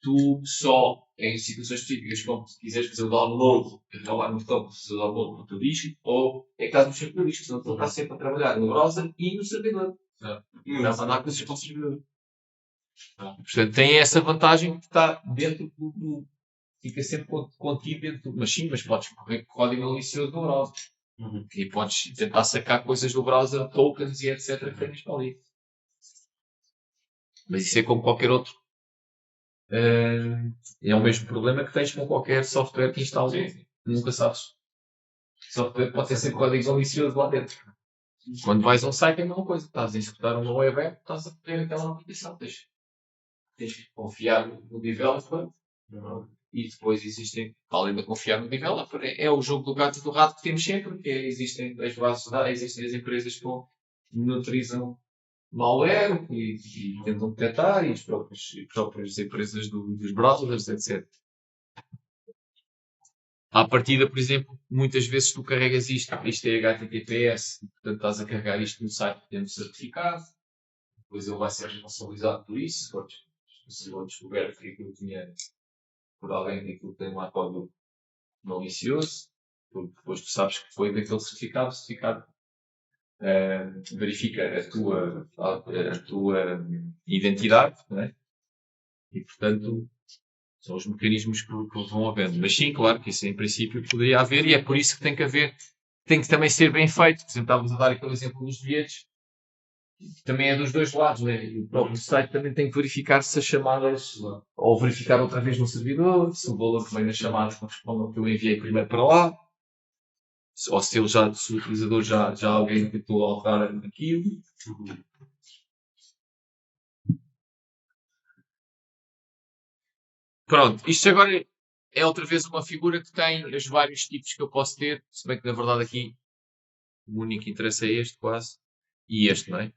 tu só, em situações específicas, como se quiseres fazer o download, carregar no botão para fazer o download para o teu disco, ou é que estás a mexer com o disco, senão tu estás sempre a trabalhar no browser e no servidor. Estás a andar coisas para o servidor. Portanto, tem essa vantagem que está dentro fica sempre contido dentro do machine, mas podes correr código malicioso no browser. E podes tentar sacar coisas do browser, tokens e etc. que tens para ali. Mas isso é como qualquer outro. É o mesmo problema que tens com qualquer software que instales. Nunca sabes. O software pode ter sempre código malicioso lá dentro. Quando vais a um site é a mesma coisa. Estás a executar uma web app, estás a ter aquela aplicação. Tens que confiar no developer. E depois existem, além de confiar no developer, é o jogo do gato e do rato que temos sempre, que existem as bases de dados, existem as empresas que monitorizam malware e tentam detectar, e as próprias empresas dos browsers, etc. À partida, por exemplo, muitas vezes tu carregas isto é HTTPS, portanto estás a carregar isto no site que temos certificado, depois ele vai ser responsabilizado por isso, se for descoberto que aquilo tinha por alguém que aquilo tem um código malicioso, porque depois tu sabes que foi daquele certificado, o certificado verifica a tua identidade, não é? E portanto são os mecanismos que vão havendo. Mas sim, claro que isso em princípio poderia haver e é por isso que tem que haver, tem que também ser bem feito. Por exemplo, estávamos a dar aquele exemplo dos bilhetes, que também é dos dois lados, né? E o próprio site também tem que verificar se as chamadas, ou verificar outra vez no servidor, se o valor que vem nas chamadas corresponde ao que eu enviei primeiro para lá, ou se o utilizador já alguém tentou alterar aquilo. Pronto, isto agora é outra vez uma figura que tem os vários tipos que eu posso ter, se bem que na verdade aqui o único que interessa é este quase, e este, não é?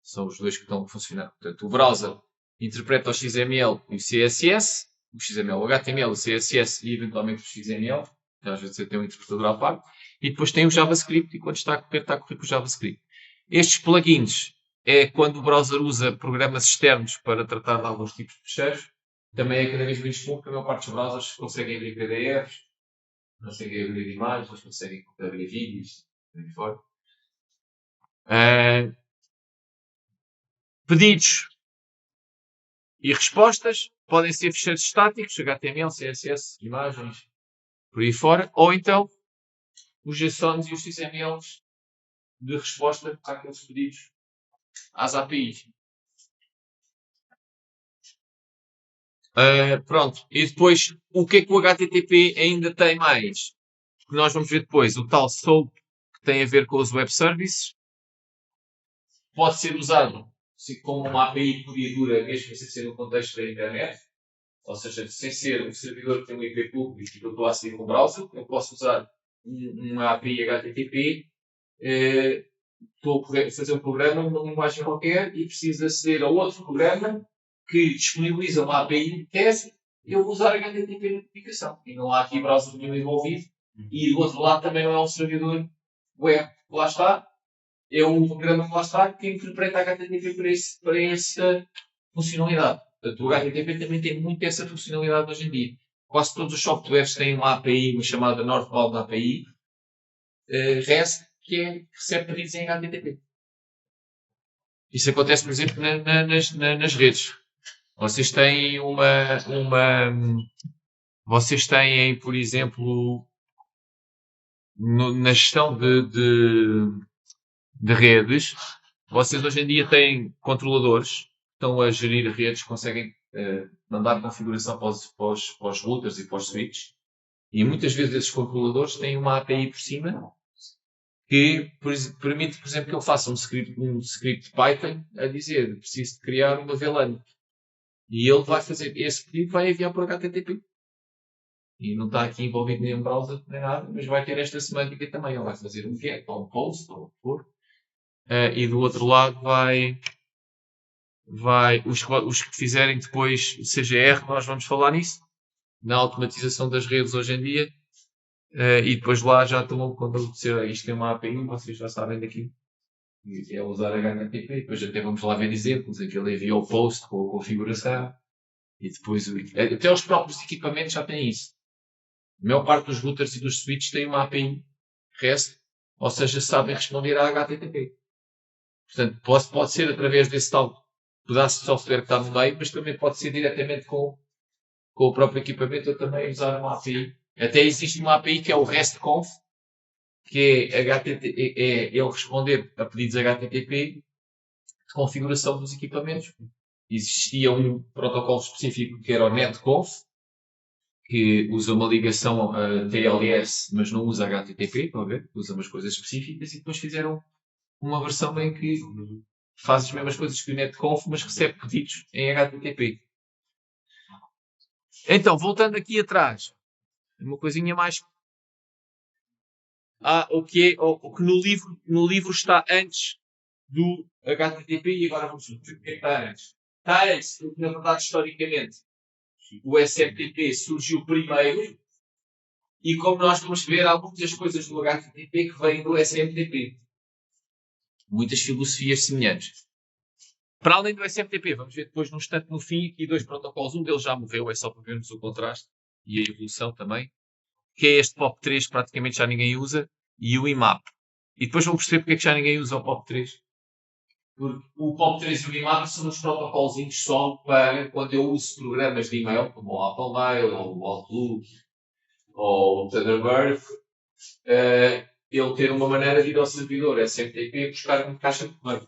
São os dois que estão a funcionar. Portanto, o browser interpreta o XML e o CSS, o XML, o HTML, o CSS e eventualmente o XML, que às vezes tem um interpretador à parte, e depois tem o JavaScript, e quando está a correr com o JavaScript. Estes plugins é quando o browser usa programas externos para tratar de alguns tipos de fecheiros. Também é cada vez menos comum, porque a maior parte dos browsers conseguem abrir PDFs, conseguem abrir imagens, conseguem abrir vídeos, e fora. Pedidos e respostas podem ser fecheiros estáticos, HTML, CSS, imagens, por aí fora, ou então os JSONs e os XMLs de resposta àqueles pedidos às APIs. Pronto, e depois o que é que o HTTP ainda tem mais? Que nós vamos ver depois, o tal SOAP, que tem a ver com os web services, pode ser usado como uma API pura e dura, mesmo sem ser no contexto da internet. Ou seja, sem ser um servidor que tem um IP público e que eu estou a aceder com o browser, eu posso usar uma API HTTP, estou a fazer um programa numa linguagem qualquer e preciso aceder a outro programa que disponibiliza uma API teste e eu vou usar HTTP na notificação. E não há aqui browser nenhum envolvido. E do outro lado também não é um servidor web que lá está, é um programa que lá está que interpreta HTTP para essa funcionalidade. Portanto, o HTTP também tem muito essa funcionalidade hoje em dia. Quase todos os softwares têm uma API, uma chamada Northbound API, REST, que recebe pedidos em HTTP. Isso acontece, por exemplo, nas redes. Vocês têm vocês têm, por exemplo, na gestão de redes, vocês hoje em dia têm controladores estão a gerir redes, conseguem mandar configuração para os routers e para os switches. E muitas vezes esses controladores têm uma API por cima que permite, por exemplo, que eu faça um script Python a dizer preciso de criar uma VLAN. E ele vai fazer esse pedido, vai enviar por HTTP. E não está aqui envolvido nenhum browser, nem nada, mas vai ter esta semântica também. Ele vai fazer um get, ou um post, ou o que for. E do outro lado os que fizerem depois CGR, nós vamos falar nisso, na automatização das redes hoje em dia, e depois lá já tomam conta de ser isto tem uma API, vocês já sabem daqui, é usar HTTP, depois até vamos lá ver exemplos, em que ele envia o post com a configuração, e depois até os próprios equipamentos já têm isso. A maior parte dos routers e dos switches têm uma API REST, ou seja, sabem responder a HTTP. Portanto, pode ser através desse tal pedaço de software que está no meio, mas também pode ser diretamente com o próprio equipamento eu também usar uma API. Até existe uma API que é o RESTconf, que é ele responder a pedidos HTTP de configuração dos equipamentos. Existia um protocolo específico que era o NetConf, que usa uma ligação TLS, mas não usa HTTP, estão a ver? Usa umas coisas específicas e depois fizeram uma versão em que faz as mesmas coisas que o NetConf, mas recebe pedidos em HTTP. Então, voltando aqui atrás, uma coisinha mais. O que no livro está antes do HTTP e agora vamos ver o que está antes. Está antes, porque na verdade, historicamente, o SMTP surgiu primeiro E como nós vamos ver, há muitas coisas do HTTP que vêm do SMTP. Muitas filosofias semelhantes. Para além do SMTP, vamos ver depois num instante no fim, aqui 2 protocolos. Um deles já morreu, é só para vermos o contraste e a evolução também. Que é este POP3 que praticamente já ninguém usa. E o IMAP. E depois vão perceber porque é que já ninguém usa o POP3. Porque o POP3 e o IMAP são uns protocolos só para quando eu uso programas de e-mail, como o Apple Mail, ou o Outlook, ou o Thunderbird, ele ter uma maneira de ir ao servidor SMTP buscar uma caixa de comando.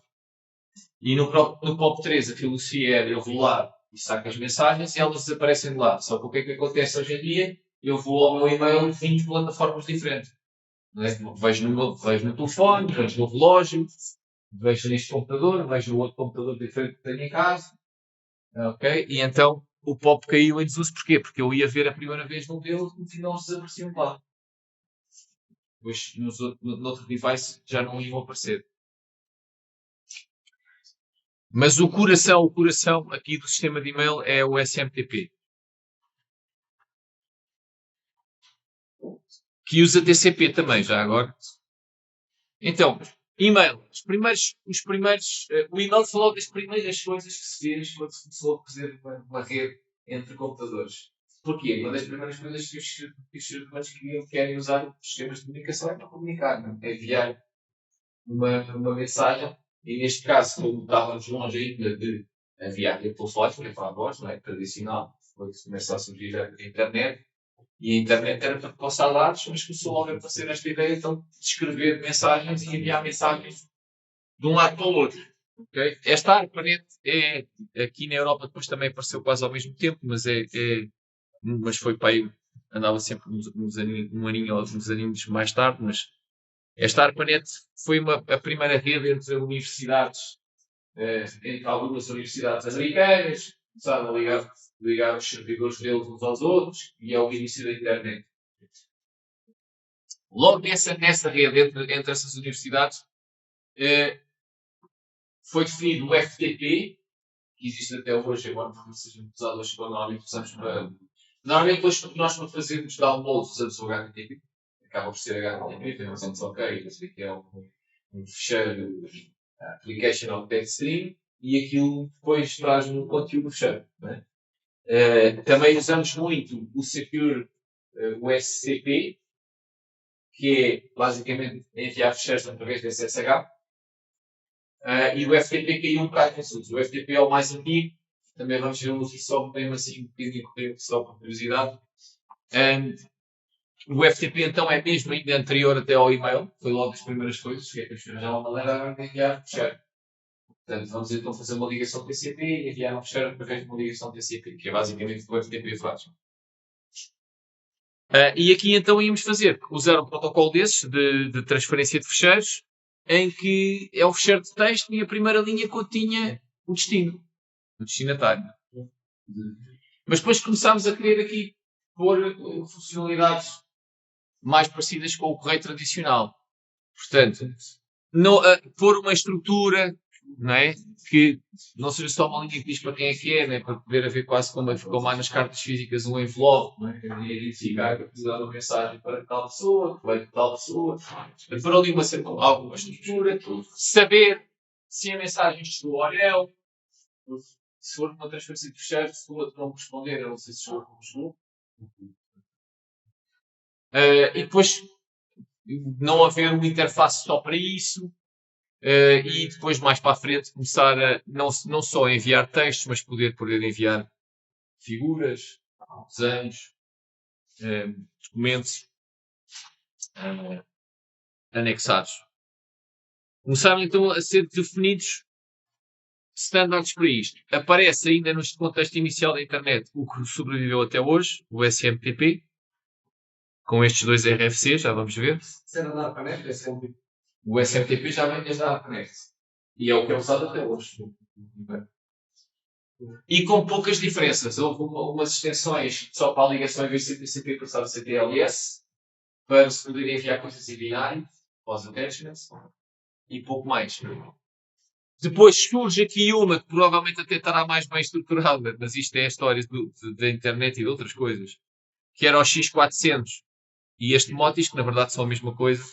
E no POP3 a filosofia é eu vou lá e saco as mensagens e elas desaparecem de lá. Só que o que é que acontece hoje em dia? Eu vou ao meu e-mail de 20 plataformas diferentes. Vejo no telefone, vejo no relógio, vejo neste computador, vejo no outro computador diferente que tenho em casa. Ok? E então o POP caiu em desuso. Porquê? Porque eu ia ver a primeira vez num deles e no final desapareciam de lá. Depois no outro device já não iam aparecer. Mas o coração aqui do sistema de e-mail é o SMTP. Que usa TCP também, já agora. Então, e-mail. O e-mail foi logo das primeiras coisas que se fez quando se começou a fazer uma rede entre computadores. Porquê? Uma das primeiras coisas que os seres humanos querem usar os sistemas de comunicação é para comunicar, não é? Enviar uma mensagem. E neste caso, como estávamos longe ainda de enviar aquele telefone para a voz, não é? Tradicional, quando começou a surgir a internet. E a internet era para passar dados, mas começou logo a aparecer esta ideia então, de escrever mensagens e enviar mensagens de um lado para o outro. Okay? Esta ARPANET aqui na Europa depois também apareceu quase ao mesmo tempo, mas mas foi para aí, andava sempre um aninho ou uns aninhos mais tarde, mas esta ARPANET foi a primeira rede entre universidades, entre algumas universidades americanas, começaram a ligar os servidores deles uns aos outros, e é o início da internet. Logo nessa rede, entre essas universidades, foi definido o FTP, que existe até hoje, embora não seja usado hoje, normalmente usamos para... Normalmente nós para fazermos downloads usamos o HTTP, acaba por ser HTTP, temos ok, que é um fecheiro application of text stream, e aquilo depois traz um conteúdo fecheiro. Né? Também usamos muito o Secure, o SCP, que é basicamente enviar fecheiros através da SSH. E o FTP caiu um bocado em desuso. O FTP é o mais antigo, também vamos ver aqui só mesmo assim um bocadinho só por curiosidade. O FTP então é mesmo ainda anterior até ao e-mail, foi logo das primeiras coisas, que é para já uma maneira de enviar fecheiro. Portanto, vamos então fazer uma ligação TCP e enviar um fecheiro através de uma ligação TCP, que é basicamente o que o FTP faz. E aqui então íamos usar um protocolo desses de transferência de fecheiros, em que é o fecheiro de texto e a primeira linha continha o destino, o destinatário. Mas depois começámos a querer aqui pôr funcionalidades mais parecidas com o correio tradicional. Portanto, pôr uma estrutura, não é? Que não seja só uma linha que diz para quem é que é, né? Para poder haver quase como há nas cartas físicas um envelope, não é? Que identificar que precisa de uma mensagem para tal pessoa, que vai de tal pessoa. Para ali alguma estrutura, saber se a mensagem chegou ou não. Se for uma transferência de fecheiro, se o outro não responder, eu não sei se chegou ou não chegou. E depois não haver uma interface só para isso. E depois, mais para a frente, começar a não só enviar textos, mas poder enviar figuras, desenhos, documentos anexados. Começaram então a ser definidos standards para isto. Aparece ainda no contexto inicial da internet o que sobreviveu até hoje, o SMTP, com estes dois RFCs, já vamos ver. O SMTP já vem desde a ARPANET. E é o que é usado até hoje. E com poucas diferenças. Houve umas extensões só para a ligação em vez de TCP passar a ser TLS, para se poder enviar coisas em binário, pós attachments, e pouco mais. Depois surge aqui uma que provavelmente até estará mais bem estruturada, mas isto é a história da internet e de outras coisas, que era o X400, e este Motis, que na verdade são a mesma coisa,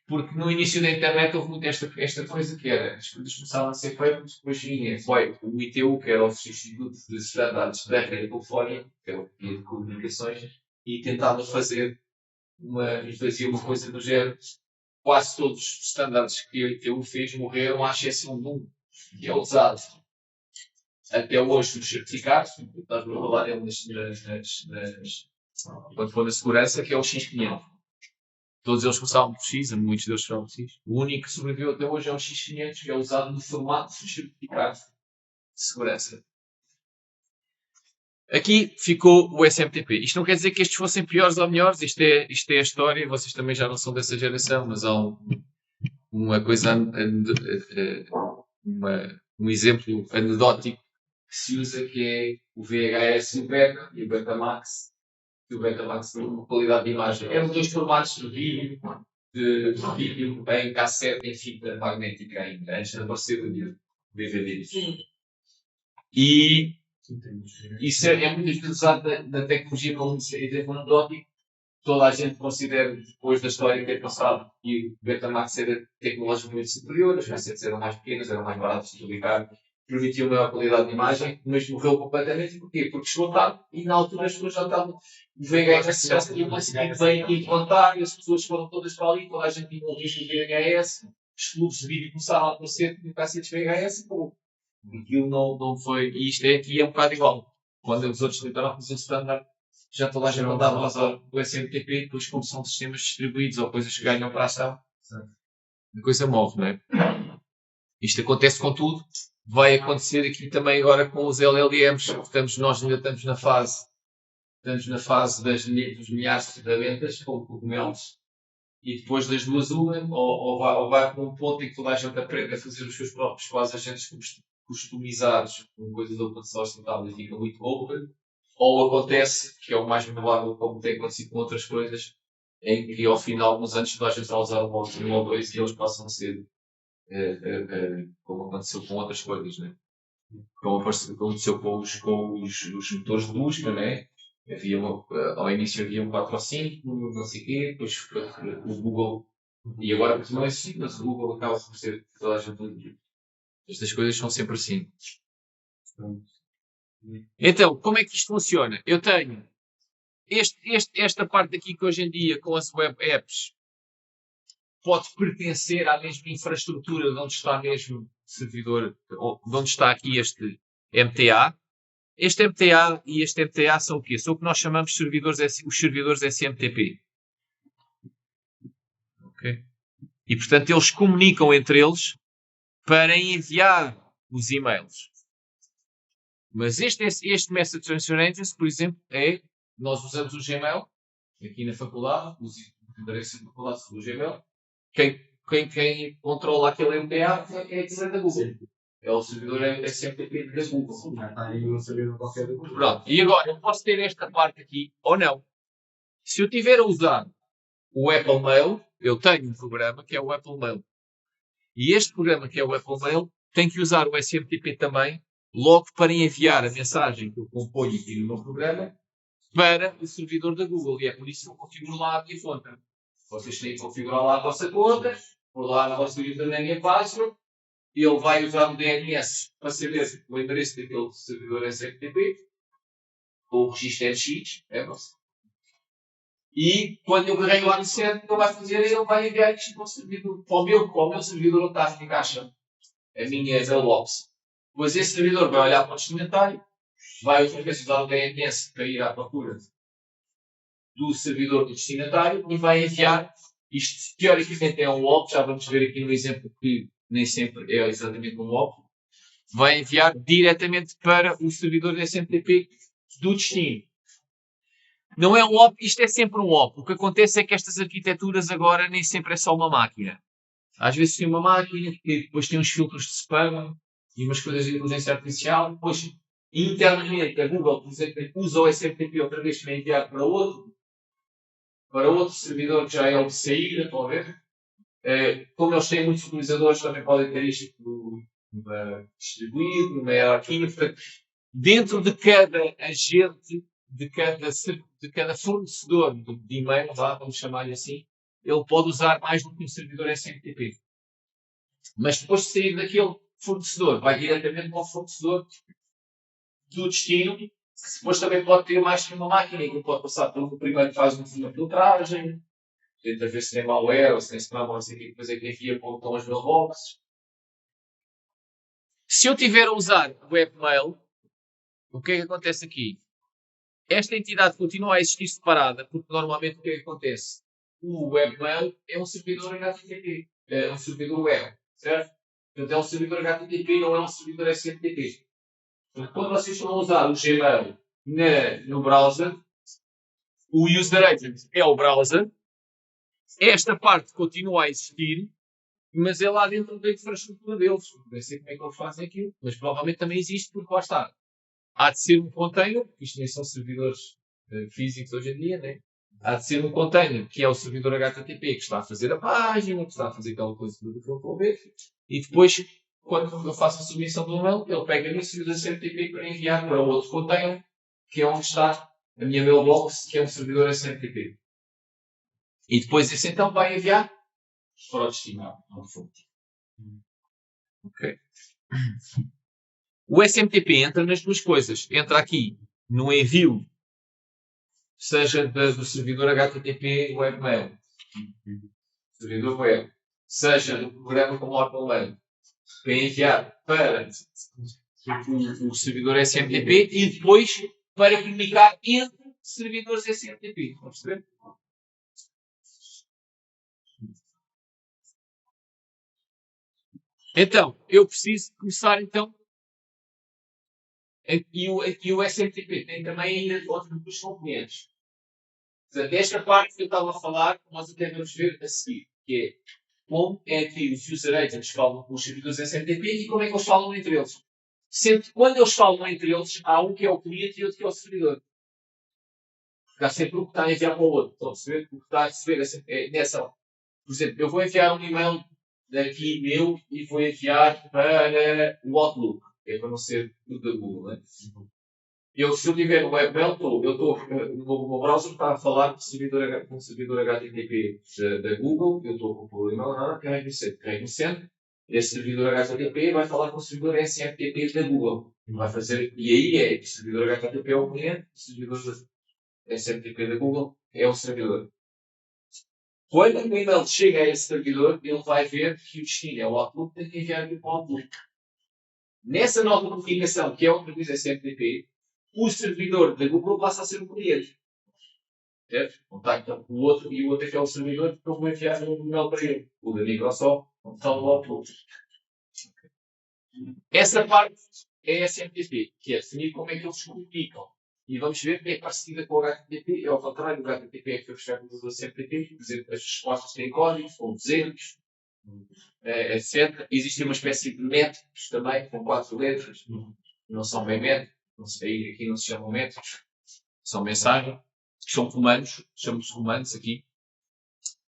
porque no início da internet houve muito esta coisa que era, as coisas começavam a ser feitas, depois foi o ITU, que era o Instituto de Standards da Rede Telefónica, que é o Guia de Comunicações, e tentava fazia uma coisa do género. Quase todos os standards que a ITU fez morreram, à exceção de um, que é usado até hoje nos certificados, estás a falar dele quando for na segurança, que é o X500. Todos eles começavam por X, muitos deles foram por X. O único que sobreviveu até hoje é o X500, que é usado no formato dos certificados de segurança. Aqui ficou o SMTP. Isto não quer dizer que estes fossem piores ou melhores, isto é a história, vocês também já não são dessa geração, mas há uma coisa, um exemplo anedótico que se usa, que é o VHS e o Beta, e o Betamax, que o Betamax tem uma qualidade de imagem. Eram dois formatos de vídeo em cassete, em fita magnética ainda, antes de aparecer o DVD. E isso é muito utilizado na tecnologia como exemplo anedótico. Toda a gente considera, depois da história ter passado, que o Betamax era tecnologicamente superior, as cassetes eram mais pequenas, eram mais baratas de publicar, permitia maior qualidade de imagem, mas morreu completamente. Porquê? Porque chegou tarde e na altura as pessoas já estavam. O VHS já se tinha conseguido bem implantar, e as pessoas foram todas para ali, toda a gente tinha um risco de VHS, os clubes de vídeo começaram a aparecer com cassetes VHS, e aquilo não foi. E isto aqui é um bocado igual. Quando os outros tentaram fazer standard, já toda a gente andava a usar o SMTP, depois como são sistemas distribuídos ou coisas que ganham para a ação, a coisa morre, não é? Isto acontece com tudo. Vai acontecer aqui também agora com os LLMs. Nós ainda estamos na fase dos milhares de ferramentas, como cogumelos, e depois das duas uma, ou vai para um ponto em que toda a gente aprende a fazer os seus próprios quase agentes customizados, com coisas open source e tal, e fica muito open. Ou acontece, que é o mais provável, como tem acontecido com outras coisas, em que ao final, alguns anos, toda a gente está a usar o módulo 1 ou 2 e eles passam a ser como aconteceu com outras coisas, né? Como aconteceu com os motores de busca, né? Ao início havia um 4 ou 5, não sei o quê, depois o Google, e agora continua assim, mas o Google acaba por ser toda a gente. Estas coisas são sempre assim. Então, como é que isto funciona? Eu tenho esta parte aqui que hoje em dia, com as web apps, pode pertencer à mesma infraestrutura de onde está mesmo o servidor, ou de onde está aqui este MTA. Este MTA e este MTA são o quê? São o que nós chamamos de os servidores SMTP. Okay? E, portanto, eles comunicam entre eles para enviar os e-mails. Mas este Message Transfer Engine, por exemplo, nós usamos o Gmail, aqui na faculdade, os endereços da faculdade do Gmail. Quem controla aquele MTA é a Google. É o servidor SMTP da Google. Está aí um servidor qualquer da Google. Pronto. E agora, eu posso ter esta parte aqui ou não. Se eu tiver a usar o Apple Mail, eu tenho um programa que é o Apple Mail. E este programa que é o Apple Mail tem que usar o SMTP também, logo para enviar a mensagem que eu componho aqui no meu programa para o servidor da Google. E é por isso que eu configuro lá a minha conta. Vocês têm que configurar lá a vossa conta, por lá na vossa username e a password. Ele vai usar o DNS para saber o endereço daquele servidor SMTP, ou o registro NX, e quando eu carrego lá no centro, o que ele vai fazer é ele vai enviar isto para o servidor, para o meu servidor onde está a caixa, a minha mailbox. Depois esse servidor vai olhar para o destinatário, vai outra vez usar o DNS para ir à procura do servidor do destinatário e vai enviar. Isto teoricamente é um OP, já vamos ver aqui no exemplo que nem sempre é exatamente um OP. Vai enviar diretamente para o servidor SMTP do destino. Não é um OP, isto é sempre um OP. O que acontece é que estas arquiteturas agora nem sempre é só uma máquina. Às vezes tem uma máquina, que depois tem uns filtros de spam e umas coisas de inteligência artificial. Depois, internamente, a Google, por exemplo, usa o SMTP outra vez para enviar para outro servidor que já é o de saída, estão a ver? Como eles têm muitos utilizadores, também podem ter isto distribuído, numa hierarquia. Portanto, dentro de cada agente de cada fornecedor de e-mail, vamos chamar-lhe assim, ele pode usar mais do que um servidor SMTP. Mas depois de sair daquele fornecedor, vai diretamente para o fornecedor do destino, que depois também pode ter mais que uma máquina, que pode passar pelo primeiro que faz uma filtragem, tenta ver se tem malware ou se tem spam ou não sei o que, depois é que envia para onde estão as mailboxes. Se eu tiver a usar webmail, o que é que acontece aqui? Esta entidade continua a existir separada, porque normalmente o que é que acontece? O webmail é um servidor HTTP, é um servidor web, certo? Portanto, é um servidor HTTP, não é um servidor SMTP. Portanto, quando vocês estão a usar o Gmail no browser, o user agent é o browser, esta parte continua a existir, mas é lá dentro da infraestrutura deles. Não sei como é que eles fazem aquilo, mas provavelmente também existe, porque lá está. Há de ser um container, porque isto nem são servidores físicos hoje em dia, né? Há de ser um container, que é o servidor HTTP, que está a fazer a página, que está a fazer aquela coisa que eu vou ver, e depois, quando eu faço a submissão do e-mail, ele pega no servidor SMTP para enviar para outro container, que é onde está a minha mailbox, que é um servidor SMTP. E depois esse então vai enviar para o destino, onde for. Ok? O SMTP entra nas duas coisas. Entra aqui no envio, seja do servidor HTTP webmail, servidor web, seja do programa como Hotmail, para enviar para o servidor SMTP e depois para comunicar entre servidores SMTP. Estão a perceber? Então, eu preciso começar então. E o SMTP tem também ainda outros dos componentes. Portanto, esta parte que eu estava a falar, nós até vamos ver a seguir, que é como é que os user agents falam com os servidores SMTP e como é que eles falam entre eles. Sendo que quando eles falam entre eles, há um que é o cliente e outro que é o servidor. Porque há sempre um que está a enviar para o outro. Estão a perceber? O que está a receber nessa. Por exemplo, eu vou enviar um e-mail daqui meu e vou enviar para o Outlook. É para não ser tudo da Google, né? Se eu tiver no webmail, o meu browser está a falar com o servidor HTTP da Google, eu estou com o problema, carrego no centro, esse servidor HTTP vai falar com o servidor SMTP da Google. E aí é o servidor HTTP é o cliente, o servidor SMTP da Google é o servidor. Quando o e-mail chega a esse servidor, ele vai ver que o destino é o Outlook, tem que enviar para o Outlook. Nessa nova comunicação, que é o serviço SMTP, o servidor da Google passa a ser o cliente. Certo? Contacta o outro e o outro é que é o servidor que eu vou enviar um e-mail para ele. O da Microsoft, onde está o Outlook. Essa parte é a SMTP, que é definir como é que eles se comunicam. E vamos ver que é parecida com o HTTP. É ao contrário, o HTTP é que foi buscar do SMTP. Por exemplo, as respostas têm códigos, com dezenas, etc. Existe uma espécie de métodos também, com 4 letras. Não são bem métodos. Aqui não se chamam métodos. São mensagens. Que são comandos. Chamamos de comandos aqui.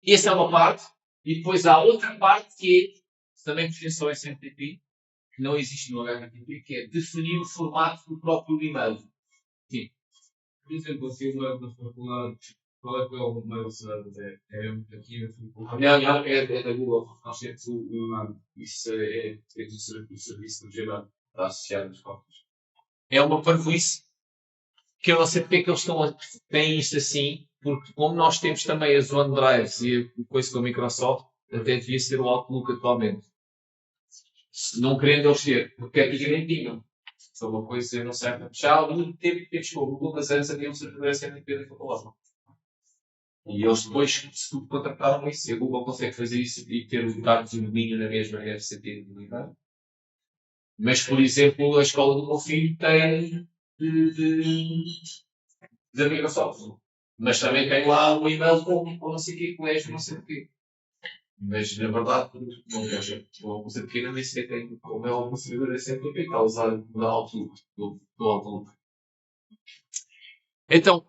E essa é uma parte. E depois há outra parte que é, também pertence ao SMTP, que não existe no HTTP, que é definir o formato do próprio e-mail. Sim. Por exemplo, assim, na faculdade, qual é que é o mail server? É aqui na faculdade? Não, é da Google. Nós temos isso é o serviço do Gmail, está associado às cópias. É uma parvoíce que eu não sei porque é que eles têm isto assim, porque como nós temos também as OneDrives e a coisa com a Microsoft, até devia ser o Outlook atualmente. Não querendo eles ter, porque antigamente tinham. Foi uma coisa que não serve. Já há muito tempo que temos com o Google, mas antes havia um servidor SMTP da faculdade. E eles depois, se tudo contrataram isso, e a Google consegue fazer isso e ter os dados de domínio na mesma FCT de unidade. Mas, por exemplo, a escola do meu filho tem da Microsoft. Mas também tem lá um e-mail com não sei o que, colégio, não sei o quê. Mas, na verdade, não quero. Uma coisa pequena nem sequer tem, como é um servidor SMTP, que está a usar do Outlook. Do Outlook. Então,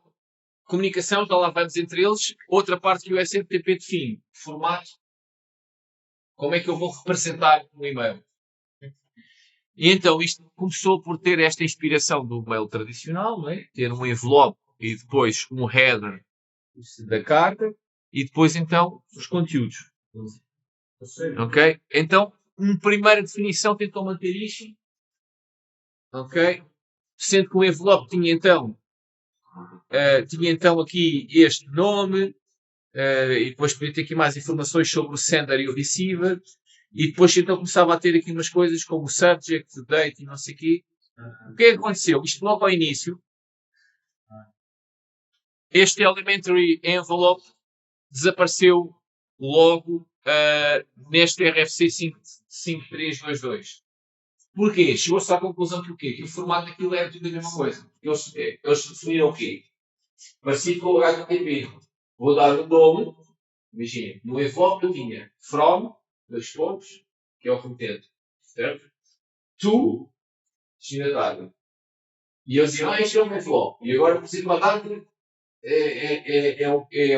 comunicação, já lá vamos entre eles. Outra parte que o SMTP define, formato. Como é que eu vou representar um e-mail? E então isto começou por ter esta inspiração do mail tradicional, não é? Ter um envelope e depois um header da carta e depois então os conteúdos. Ok? Então, uma primeira definição tentou manter isto. Ok? Sendo que o envelope tinha então aqui este nome, e depois podia ter aqui mais informações sobre o sender e o receiver, e depois então começava a ter aqui umas coisas como o subject, o date e não sei o quê. O que é que aconteceu? Isto logo ao início, este elementary envelope desapareceu logo neste RFC 5322. Porquê? Chegou-se à conclusão que o quê? Que o formato daquilo era tudo a mesma coisa. Eles definiram o quê? Parecido com o HTTP. Vou dar o nome. Imagina, no envelope eu tinha from, 2 pontos, que é o remetente. Certo? To, destinatário. E eu dizia, isto é um envelope. E agora preciso uma data, é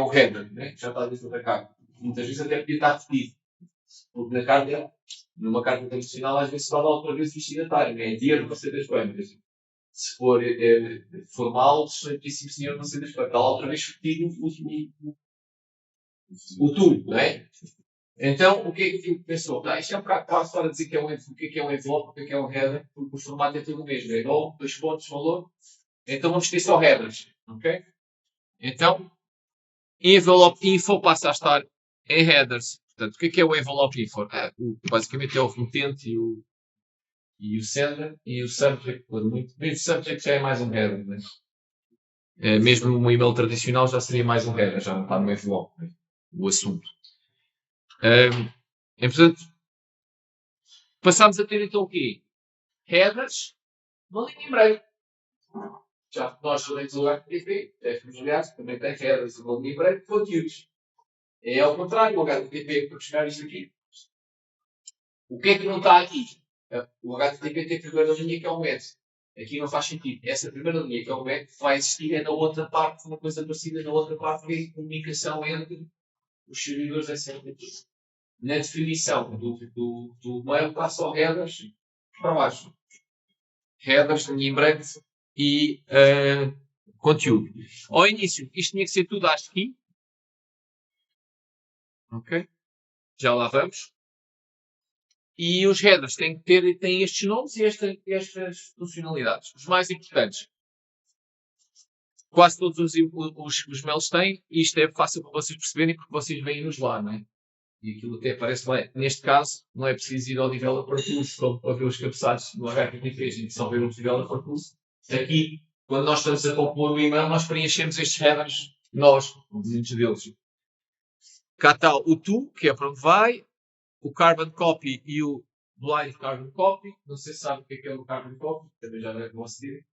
o header, né? Já está dentro da carta. Muitas vezes até podia estar repetido. Porque na carta, numa carta tradicional, às vezes se fala outra vez o destinatário, né? Dear não sei das quantas. Se for formal, excelentíssimo senhor não sei das quantas. Está lá outra vez repetido o to, não é? Então, o que é que eu pensou? Isto é um bocado fácil para dizer que é o que é um envelope, o que é um header, porque o formato é tudo o mesmo. É nome, 2 pontos, valor. Então vamos ter só headers. Ok? Então, envelope info passa a estar em headers. Portanto, o que é o envelope info? Basicamente é o remetente e o sender e o subject. Mesmo o subject já é mais um header. Né? Mesmo um e-mail tradicional já seria mais um header, já não está no envelope. Né? O assunto. E, portanto, passámos a ter então o quê? Headers, uma linha em branco. Já nós lemos o HTTP, aliás, também tem headers, uma linha em branco, conteúdos. É ao contrário, o HTTP, para buscar isto aqui. O que é que não está aqui? O HTTP tem a primeira linha que é o MED. Aqui não faz sentido. Essa primeira linha que é o MED vai existir na outra parte, uma coisa parecida na outra parte, que é a comunicação entre os servidores SMTP. Na definição do mail está só headers para baixo. Headers, linha em branco e conteúdo. Ao início, isto tinha que ser tudo ASCII. Ok? Já lá vamos. E os headers têm estes nomes e estas funcionalidades. Os mais importantes. Quase todos os mails têm. E isto é fácil para vocês perceberem porque vocês veem-nos lá, não é? E aquilo até aparece lá. Neste caso, não é preciso ir ao Developer Tools para ver os cabeçados do HTTP. A gente só vê o Developer Tools. Aqui, quando nós estamos a compor o e-mail, nós preenchemos estes headers, nós, muitos deles. Cá está o to, que é para onde vai, o Carbon Copy e o Blind Carbon Copy. Não sei se sabe o que é o Carbon Copy, também já não vão seguir.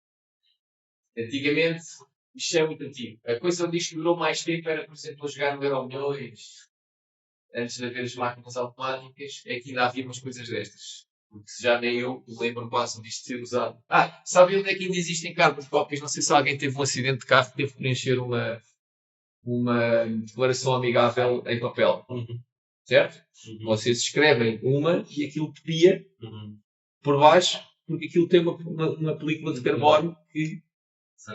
Antigamente, isto é muito antigo. A coisa onde isto durou mais tempo era, por exemplo, a jogar no Euro Milhões, antes de haver as máquinas automáticas, é que ainda havia umas coisas destas. Porque já nem eu lembro quase disto ser usado. Sabe onde é que ainda existem carbon copies? Não sei se alguém teve um acidente de carro e teve que preencher uma declaração amigável em papel. Certo? Vocês escrevem uma e aquilo pedia por baixo, porque aquilo tem uma película de carbono que,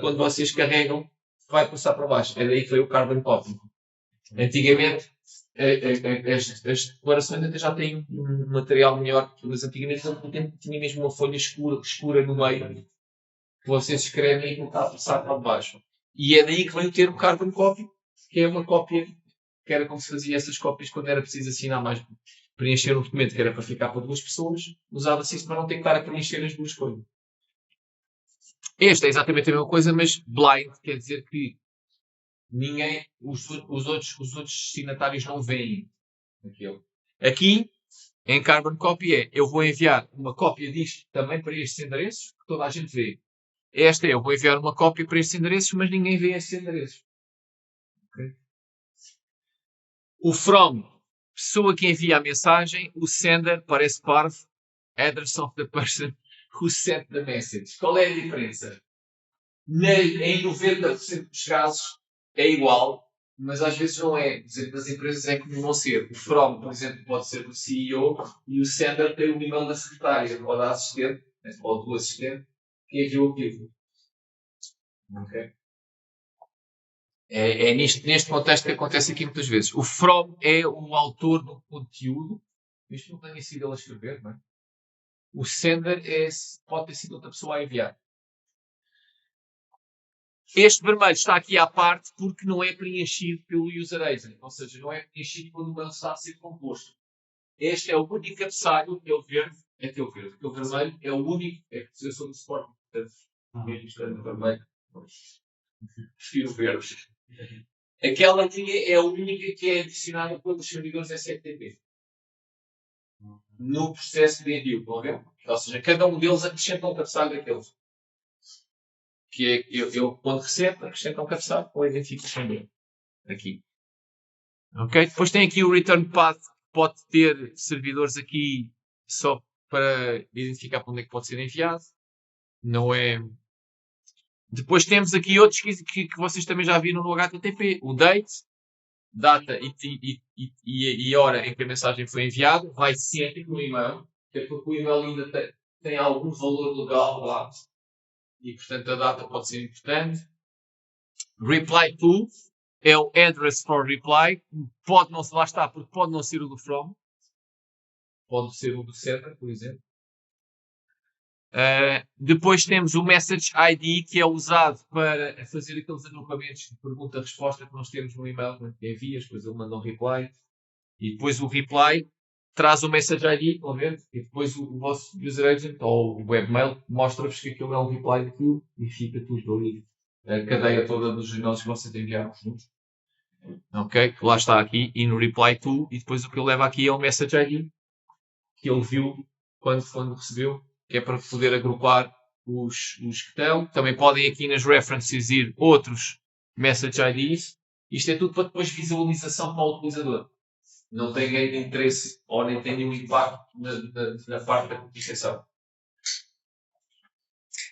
quando vocês carregam, vai passar para baixo. É daí que veio o carbon copy. Antigamente, as declarações até já têm um material melhor, mas antigamente tinha mesmo uma folha escura no meio que vocês escrevem e está a passar para baixo. E é daí que veio o termo carbon copy, que é uma cópia, que era como se fazia essas cópias quando era preciso assinar mais, preencher um documento que era para ficar para 2 pessoas, usava-se isso para não ter que estar a preencher as 2 coisas. Este é exatamente a mesma coisa, mas blind, quer dizer que ninguém, os outros destinatários não veem aquilo. Aqui, em Carbon Copy eu vou enviar uma cópia disto também para estes endereços, que toda a gente vê. Eu vou enviar uma cópia para estes endereços, mas ninguém vê estes endereços. Okay? O from, pessoa que envia a mensagem, o sender parece parvo, address of the person who sent the message. Qual é a diferença? Em 90% dos casos é igual, mas às vezes não é. Por exemplo, nas empresas é comum não ser. O from, por exemplo, pode ser do CEO e o sender tem o e-mail da secretária ou da assistente, ou do assistente, que enviou aquilo. Ok? Neste contexto que acontece aqui muitas vezes. O from é o autor do conteúdo. Isto não tenha sido ele a escrever, não é? O sender pode ter sido outra pessoa a enviar. Este vermelho está aqui à parte porque não é preenchido pelo user agent. Ou seja, não é preenchido quando o mail está a ser composto. Este é o único cabeçalho, aquele verde. Aquele vermelho é o único. É que eu sou do suporte, portanto, mesmo estando vermelho, prefiro verde. Aquela linha é a única que é adicionada pelos servidores SFTP. No processo de envio, estão a ver? Ou seja, cada um deles acrescenta um cabeçalho daqueles. Que é, eu quando recebo, acrescento um cabeçalho ou identificação dele. Aqui. Ok? Depois tem aqui o return path, que pode ter servidores aqui só para identificar para onde é que pode ser enviado. Não é. Depois temos aqui outros que vocês também já viram no HTTP. O date, data e hora em que a mensagem foi enviada, vai sempre no e-mail, que é porque o e-mail ainda tem algum valor legal lá. E, portanto, a data pode ser importante. Reply to é o address for reply. Pode não, lá está, porque pode não ser o do from. Pode ser o do sender, por exemplo. Depois temos o Message ID, que é usado para fazer aqueles agrupamentos de pergunta-resposta que nós temos no e-mail, né? Que envias, depois ele manda um reply. E depois o reply traz o Message ID, estão a ver? E depois o vosso user agent ou o webmail mostra-vos que aquilo é um reply daquilo e fica tudo ali. A cadeia toda dos e-mails que vocês enviaram juntos. Ok? Que lá está aqui. E no reply to. E depois o que ele leva aqui é o Message ID que ele viu quando recebeu, que é para poder agrupar os que estão. Também podem aqui nas references ir outros Message IDs. Isto é tudo para depois visualização para o utilizador. Não tem grande interesse ou nem tem nenhum impacto na parte da comunicação.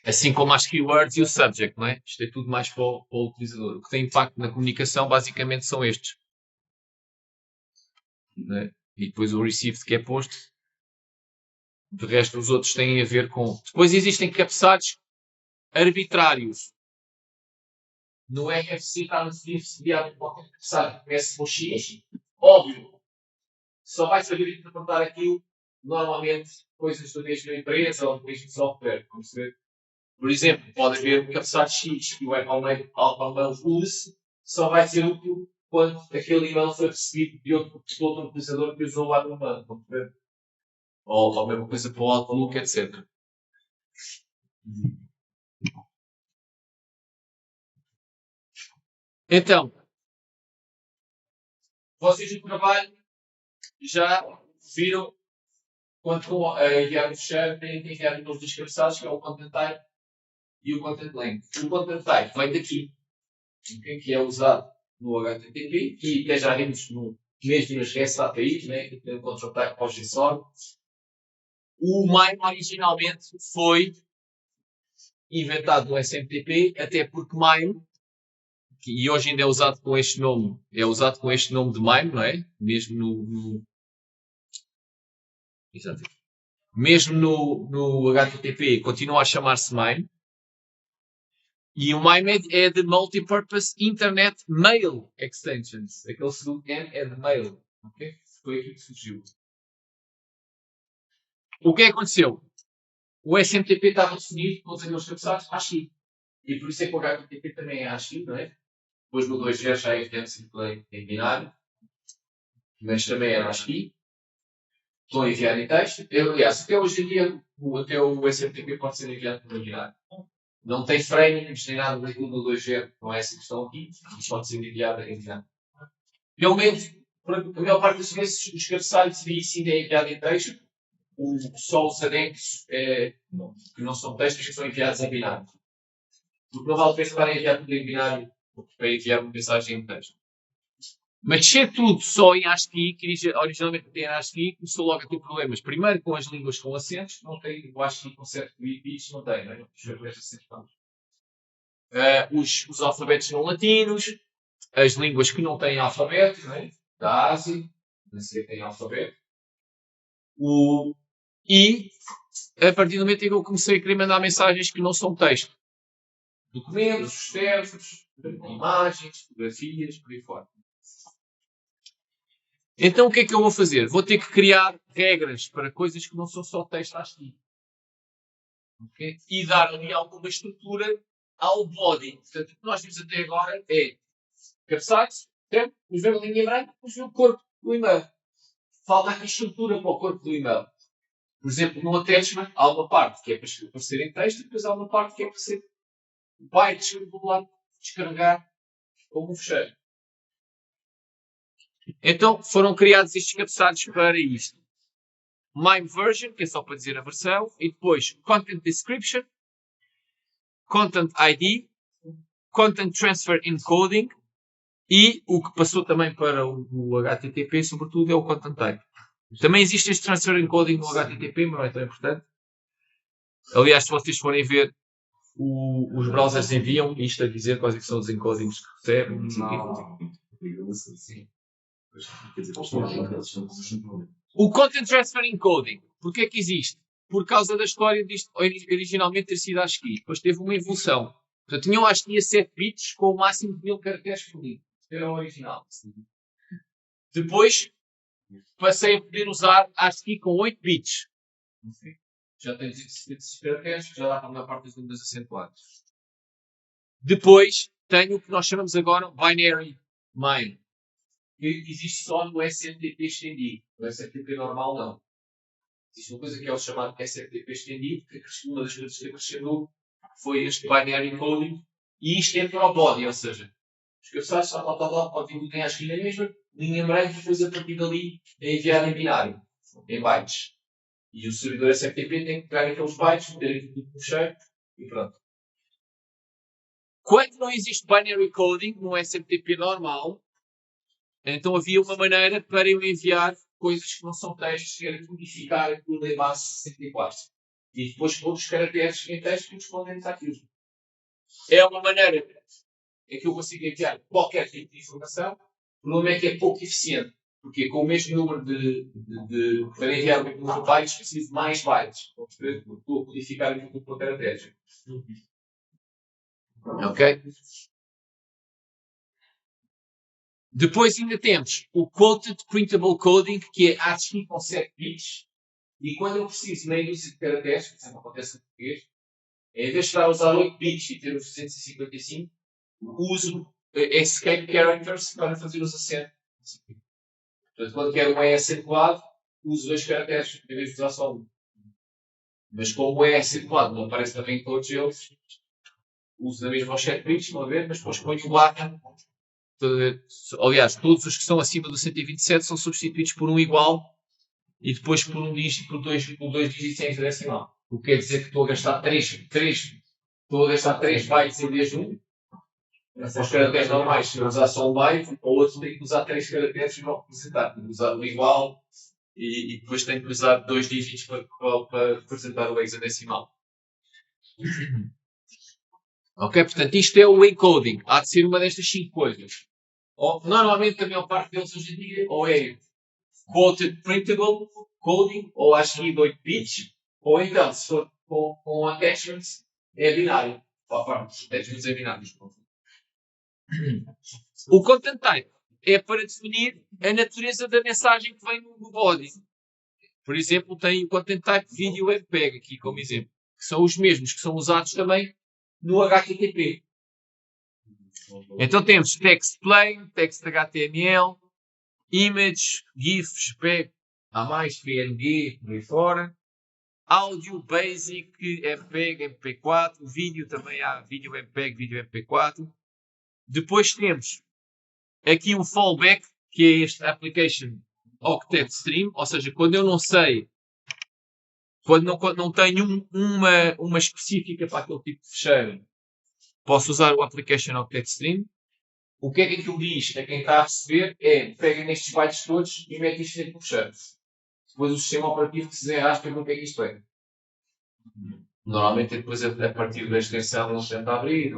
Assim como as keywords e o subject, não é? Isto é tudo mais para o utilizador. O que tem impacto na comunicação basicamente são estes. É? E depois o received que é posto. De resto, os outros têm a ver com... Depois existem cabeçalhos arbitrários. No RFC está no sediado qualquer cabeçalho que comece com X. Óbvio. Só vai saber interpretar aquilo, normalmente, coisas da mesma empresa ou do mesmo software. Por exemplo, pode haver um cabeçalho X que o Outmail use, só vai ser útil quando aquele e-mail foi recebido de outro utilizador que usou o Outmail. Ou a mesma coisa para o Outlook, etc. Então, vocês no trabalho já viram quando estão a enviar o fecheiro, têm que enviar aqueles dois cabeçalhos, que é o content type e o content length. O content type vem daqui, que é usado no HTTP, e até já vimos mesmo nas REST APIs, né, que tem o control type para o JSON. O MIME originalmente foi inventado no SMTP, até porque MIME, e hoje ainda é usado com este nome, de MIME, não é? Mesmo no HTTP continua a chamar-se MIME. E o MIME é de Multipurpose Internet Mail Extensions. Aquele segundo N é de mail. Okay? Foi aqui que surgiu. O que é que aconteceu? O SMTP estava definido com os aqueles cabeçalhos ASCII. E por isso é que o HTTP também é ASCII, não é? Depois no 2G já é FTM em binário. Mas também é ASCII. Estou a enviar em texto. Aliás, até hoje em dia, até o SMTP pode ser enviado por binário. Não tem frames nem nada daquilo do 2G, não é essa questão aqui. Isto pode ser enviado em binário. Pelo menos, a maior parte das vezes, os cabeçalhos seria sim enviado em texto. Só os anexos que não são textos que são enviados em binário. Porque não vale a pena estar a enviar tudo em binário para enviar uma mensagem em texto. Mas se é tudo só em ASCII, que originalmente tem ASCII, começou logo a ter problemas. Primeiro com as línguas com acentos, não tem o ASCII com certo bits, não tem, não é? Os alfabetos não latinos, as línguas que não têm alfabeto, não é? Da Ásia, não sei se tem alfabeto. E a partir do momento em que eu comecei a querer mandar mensagens que não são texto. documentos, os textos, imagens, fotografias, por aí fora. Então o que é que eu vou fazer? Vou ter que criar regras para coisas que não são só texto ASCII. Okay? E dar ali alguma estrutura ao body. Portanto, o que nós vimos até agora é cabeçalhos, depois vem a linha branca, depois vem o corpo do e-mail. Falta aqui estrutura para o corpo do e-mail. Por exemplo, no attachment há uma parte que é para aparecer em texto e depois há uma parte que é para ser bytes que eu vou lá descarregar como um fecheiro. Então foram criados estes cabeçalhos para isto. MIME version, que é só para dizer a versão, e depois Content Description, Content ID, Content Transfer Encoding e o que passou também para o HTTP, sobretudo, é o Content Type. Também existe este Transfer Encoding no HTTP, mas não é tão importante. Aliás, se vocês forem ver, os browsers enviam isto a dizer quais são os encodings que recebem. O Content Transfer Encoding, porquê é que existe? Por causa da história disto originalmente ter sido ASCII. Depois teve uma evolução. Portanto, tinham ASCII a 7 bits com o máximo de 1000 caracteres por linha. Era o original. Depois passei a poder usar ASCII com 8 bits. Já tem 256 caracteres, já dá para a maior parte das números acentuados. Depois tenho o que nós chamamos agora Binary MIME, que existe só no SMTP estendido. No SMTP normal não. Existe uma coisa que é o chamado SMTP estendido, que uma das coisas que acrescentou foi este Binary Coding, e isto é para o body, ou seja, os cabeçalhos pode vir tudo em ASCII na mesma, linha em branco, e depois a partir dali é enviado em binário, em bytes. E o servidor SFTP tem que pegar aqueles bytes, meter aquilo tudo no fecheiro e pronto. Quando não existe binary coding no SMTP normal, então havia uma maneira para eu enviar coisas que não são textos, que era codificar aquilo em base 64. E depois pôr os caracteres em texto correspondentes àquilo. É uma maneira em que eu consigo enviar qualquer tipo de informação. O problema é que é pouco eficiente. Porque com o mesmo número para enviar o mesmo número de bytes, preciso de mais bytes. Estou a codificar aquilo por caracteres. Ok? Depois ainda temos o Quoted Printable Coding, que é ASCII com 7 bits. E quando eu preciso meio dúzia de caracteres, que sempre acontece em português, em vez de estar a usar 8 bits e ter os 255, uso escape characters para fazer os acentos. Portanto, quando quero um E acentuado, uso 2 caracteres, em vez de usar só um. Mas como é acentuado, não aparece também em todos eles, uso na mesma os 7 bits, estão a ver, mas depois ponho barra. Aliás, todos os que estão acima do 127 são substituídos por um igual e depois por um dígito, por dois dígitos em hexadecimal. O que quer dizer que estou a gastar 3 bytes em vez de 1. Os caracteres normais, se eu usar só um byte, ou outro tem que usar 3 caracteres para representar. Tenho que usar o igual e depois tenho que usar 2 dígitos para representar o hexadecimal. Ok? Portanto, isto é o encoding. Há de ser uma destas 5 coisas. Normalmente, a maior parte deles hoje em dia, ou é Quoted Printable Coding, ou ASCII de 8 bits, ou então, se for com attachments, é binário. Para a parte dos attachments é binário. O Content Type é para definir a natureza da mensagem que vem no body. Por exemplo, tem o Content Type Video MPEG aqui como exemplo, que são os mesmos que são usados também no HTTP. Então temos Text Plain, Text HTML, Image, GIF, JPEG, há mais, PNG, por aí fora. Áudio, Basic, MPEG, MP4, vídeo também há, vídeo MPEG, vídeo MP4. Depois temos aqui um fallback, que é este Application Octet Stream, ou seja, quando eu não sei, quando não tenho uma específica para aquele tipo de fecheiro, posso usar o Application Octet Stream. O que é que aquilo diz a quem está a receber é, pega nestes bytes todos e mete isto dentro do fecheiro. Depois o sistema operativo que se desenrasca para o que é que isto é. Normalmente depois a partir da extensão eles tentam abrir.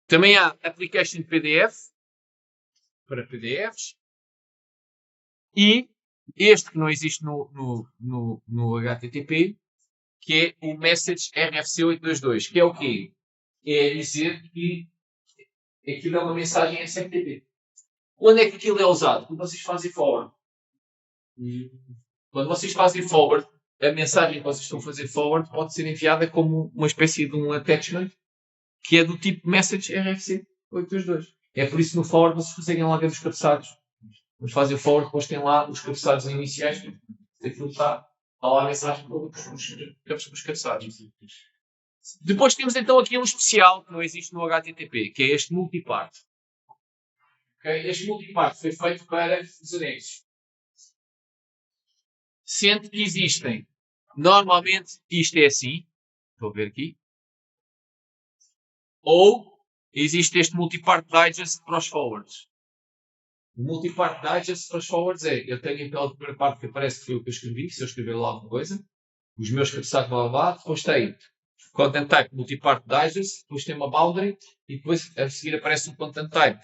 Também há Application PDF, para PDFs. E este que não existe no HTTP, que é o Message RFC 822, que é o quê? É dizer que aquilo é uma mensagem SMTP. Quando é que aquilo é usado? Quando vocês fazem forward. Quando vocês fazem forward, a mensagem que vocês estão a fazer forward pode ser enviada como uma espécie de um attachment que é do tipo Message RFC 822. É por isso que no forward vocês conseguem lá ver os cabeçalhos. Mas fazem o forward, depois tem lá os cabeçalhos iniciais. Aquilo está lá a mensagem com os cabeçalhos. Depois temos então aqui um especial que não existe no HTTP, que é este multipart. Okay? Este multipart foi feito para os anexos. Sendo que existem, normalmente isto é assim, estou a ver aqui, ou existe este multipart digest para os forwards. O multipart digest para os forwards é, eu tenho aquela primeira parte que aparece que foi o que eu escrevi, se eu escrever lá alguma coisa, os meus cabeçalhos blá blá blá, depois tem content type multipart digest, depois tem uma boundary e depois a seguir aparece um content type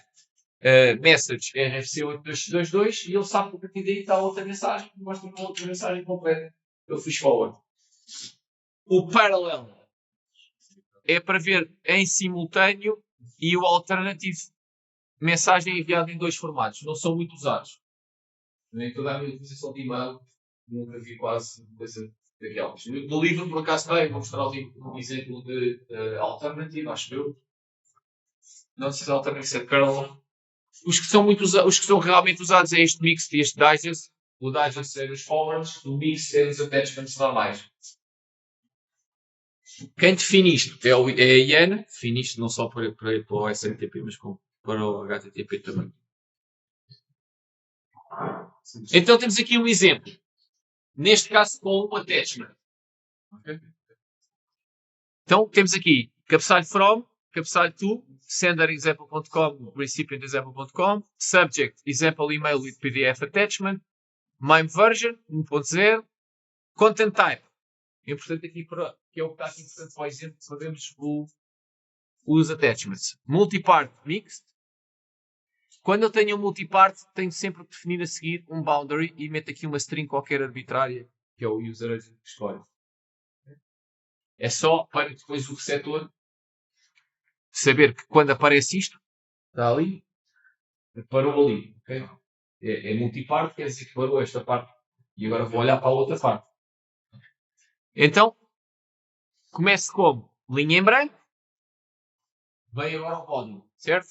message RFC 8222 e ele sabe que a partir daí está outra mensagem que mostra uma outra mensagem completa. Eu fiz forward. O parallel é para ver em simultâneo e o alternative mensagem é enviada em dois formatos. Não são muito usados. Nem toda a minha utilização de e-mail nunca vi quase coisa daquelas. No livro, por acaso, vou mostrar um exemplo de alternative, acho eu. Não sei se é alternative, é parallel. Os que são os que são realmente usados é este mix e este digest. O digest é os forwards, o mix é os attachments normais. Quem define isto é a IANA, define isto não só para o SMTP, mas para o HTTP também. Então temos aqui um exemplo. Neste caso com um attachment. Okay? Então temos aqui cabeçalho from, cabeçalho to, senderexample.com, recipientexample.com, subject example email with PDF attachment, MIME version 1.0, content type. É importante aqui que é o que está aqui importante para o exemplo, sabemos os attachments. Multipart mixed. Quando eu tenho um multipart, tenho sempre que definir a seguir um boundary e meto aqui uma string qualquer arbitrária, que é o user agent que escolhe. É só para depois o receptor saber que quando aparece isto, está ali, parou ali. Okay? É multipart, quer dizer que parou esta parte. E agora vou olhar para a outra parte. Então, comece como linha em branco, vem agora o body, certo?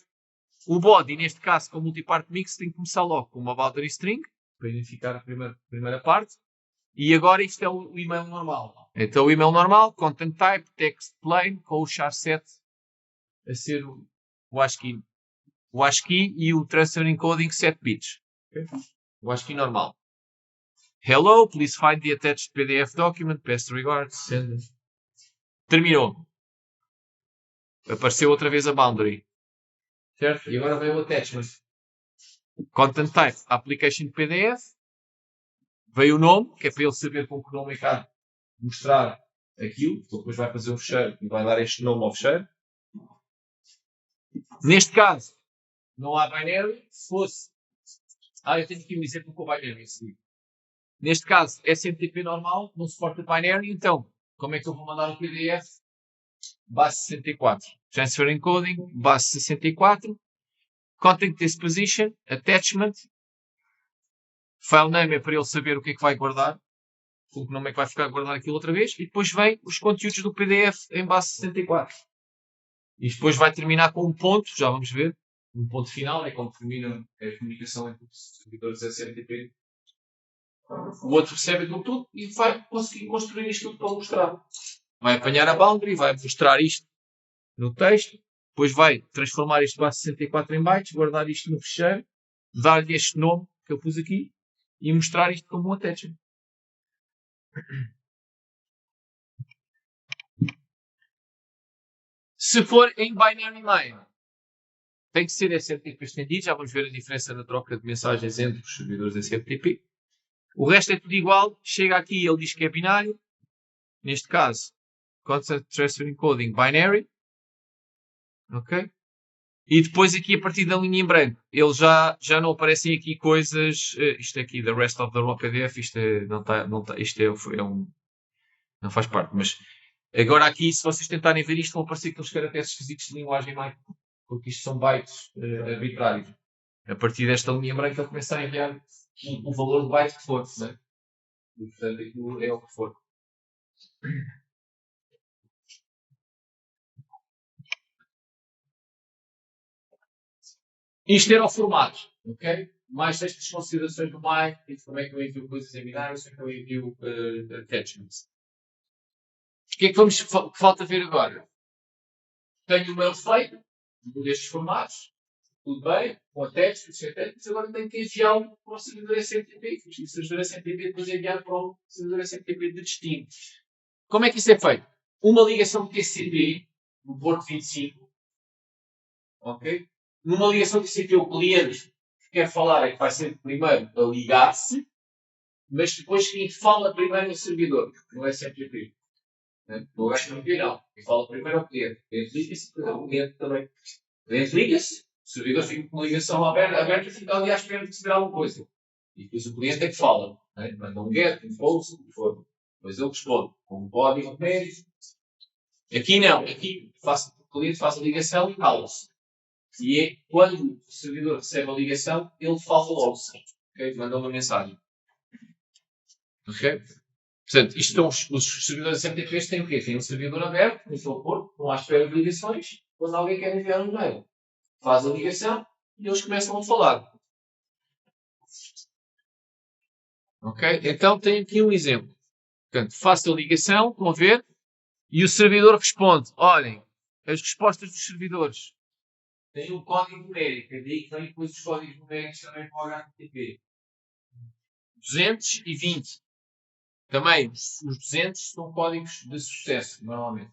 O body, neste caso, com o multipart mix, tem que começar logo com uma boundary string, para identificar a primeira parte. E agora isto é o email normal. Então o email normal, content type, text plain, com o char7 a ser o ASCII. O ASCII e o transfer encoding 7 bits. Okay? O ASCII normal. Hello, please find the attached PDF document, best regards, send. Terminou. Apareceu outra vez a boundary. Certo? E agora vem o attachment. Content type, application PDF. Veio o nome, que é para ele saber com que nome é que há de mostrar aquilo. Depois vai fazer o fecheiro e vai dar este nome ao fecheiro. Neste caso, não há binary. Se fosse... eu tenho aqui um exemplo com o binary. Neste caso, SMTP normal, não suporta binary. Então, como é que eu vou mandar o PDF? Base 64. Transfer encoding, base 64. Content disposition, attachment. File name é para ele saber o que é que vai guardar. Com que nome é que vai ficar guardar aquilo outra vez. E depois vem os conteúdos do PDF em base 64. E depois vai terminar com um ponto, já vamos ver. Um ponto final é como termina a comunicação entre os servidores SMTP. O outro recebe aquilo tudo e vai conseguir construir isto tudo para mostrar. Vai apanhar a boundary, vai mostrar isto no texto, depois vai transformar isto base 64 em bytes, guardar isto no fecheiro, dar-lhe este nome que eu pus aqui e mostrar isto como um attachment. Se for em binary line, tem que ser SMTP estendido. Já vamos ver a diferença na troca de mensagens entre os servidores SMTP. O resto é tudo igual. Chega aqui e ele diz que é binário. Neste caso, Constant Transfer Encoding Binary. Ok? E depois aqui a partir da linha em branco, ele já não aparecem aqui coisas. Isto aqui, the rest of the raw PDF, isto é, não tá, isto é um Não faz parte, mas agora aqui, se vocês tentarem ver isto, vão aparecer aqueles caracteres esquisitos de linguagem mais, porque isto são bytes arbitrários. A partir desta linha branca ele começa a enviar o valor de byte que for, né? E, portanto, aquilo é o que for. Isto era o formato, ok? Mais estas considerações do Mike, e como é que eu envio coisas em binário, como é que eu envio attachments. O que é que falta ver agora? Tenho o mail feito, um destes formatos, tudo bem, com attachments, mas agora tenho que enviá-lo para o servidor SMTP, e o servidor SMTP depois é enviado para o servidor SMTP de destino. Como é que isso é feito? Uma ligação de TCP no porto 25, ok? Numa ligação de TCP, o cliente que quer falar é que vai ser primeiro a ligar-se, mas depois quem fala primeiro é o servidor, não é SMTP. Não acho que não. Quem fala primeiro é o cliente. O cliente liga-se, depois é o cliente também. O cliente liga-se, o servidor fica com a ligação aberta e fica ali à espera de receber alguma coisa. E depois o cliente é que fala. Né? Manda um get, um post, o que for. Depois ele responde com um código numérico. Aqui não. Aqui o cliente faz a ligação e cala-se. E é quando o servidor recebe a ligação, ele fala logo. Okay? Manda uma mensagem. Ok? Portanto, isto são os servidores SMTP têm o quê? Têm um servidor aberto, no seu porto, estão à espera de ligações. Quando alguém quer enviar um e-mail, faz a ligação e eles começam a falar. Ok? Então, tenho aqui um exemplo. Portanto, faço a ligação, estão a ver, e o servidor responde. Olhem, as respostas dos servidores têm um código numérico, daí que vem depois os códigos numéricos também para o HTTP. 220. Também, os 200 são códigos de sucesso, normalmente.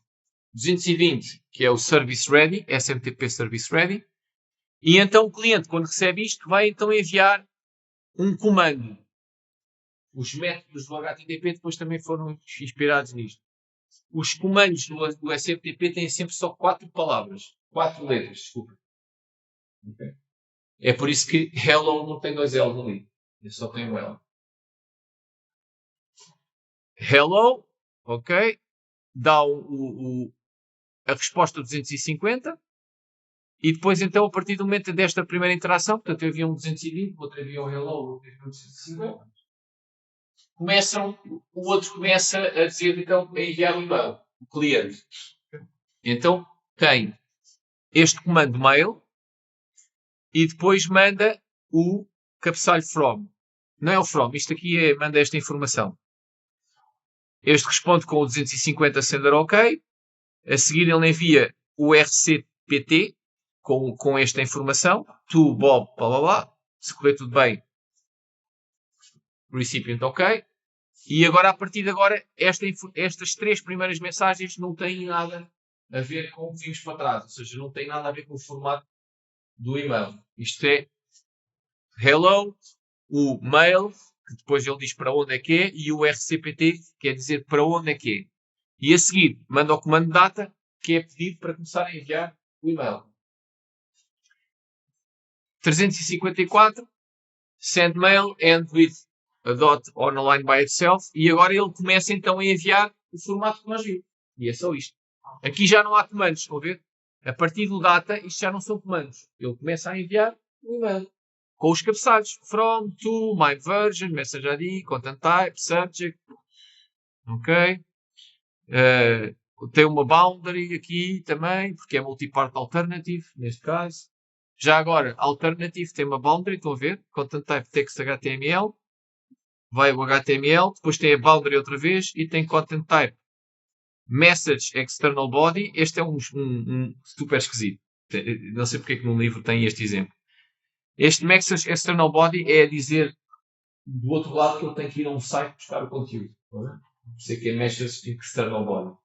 220, que é o Service Ready, SMTP Service Ready. E então o cliente, quando recebe isto, vai então enviar um comando. Os métodos do HTTP depois também foram inspirados nisto. Os comandos do SMTP têm sempre só 4 palavras. 4 letras, desculpa. Okay. É por isso que hello não tem 2 L's ali. Eu só tenho um L. Hello, ok? Dá a resposta 250. E depois, então, a partir do momento desta primeira interação, portanto, eu havia um 220, outro havia um hello, outro havia um 250, o outro começa a dizer, então, a enviar um e-mail, o cliente. Então, tem este comando mail e depois manda o cabeçalho from. Não é o from, isto aqui manda esta informação. Este responde com o 250 sender OK. A seguir ele envia o RCPT com esta informação. To Bob, blá blá blá. Se correr tudo bem, recipient OK. E agora, a partir de agora, estas 3 primeiras mensagens não têm nada a ver com o que vimos para trás. Ou seja, não tem nada a ver com o formato do e-mail. Isto é hello, o mail, que depois ele diz para onde é que é, e o RCPT, quer dizer para onde é que é. E a seguir, manda o comando data, que é pedido para começar a enviar o e-mail. 354, send mail, end with a dot on a line by itself, e agora ele começa então a enviar o formato que nós vimos. E é só isto. Aqui já não há comandos, estão a ver? A partir do data, isto já não são comandos. Ele começa a enviar o e-mail. Com os cabeçalhos. From, to, my version, message ID, content type, subject. Ok? Tem uma boundary aqui também, porque é multipart alternative, neste caso. Já agora, alternative tem uma boundary, estão a ver? Content type text HTML. Vai o HTML, depois tem a boundary outra vez e tem content type message external body. Este é um super esquisito. Não sei porque é que no livro tem este exemplo. Este message external body é a dizer do outro lado que ele tem que ir a um site buscar o conteúdo. Sei que é message external body.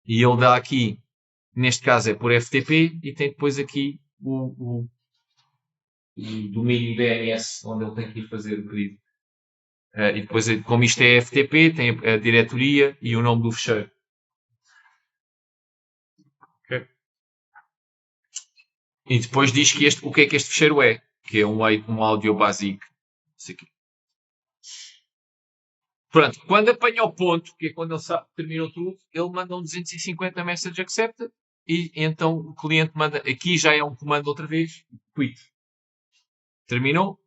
E ele dá aqui, neste caso é por FTP, e tem depois aqui o domínio DNS onde ele tem que ir fazer o pedido. E depois, como isto é FTP, tem a diretoria e o nome do fecheiro. Okay. E depois diz que o que é que este fecheiro é, que é um áudio básico. Isso aqui. Pronto, quando apanha o ponto, que é quando ele sabe que terminou tudo, ele manda um 250 message accepted e então o cliente manda, aqui já é um comando outra vez, quit. Terminou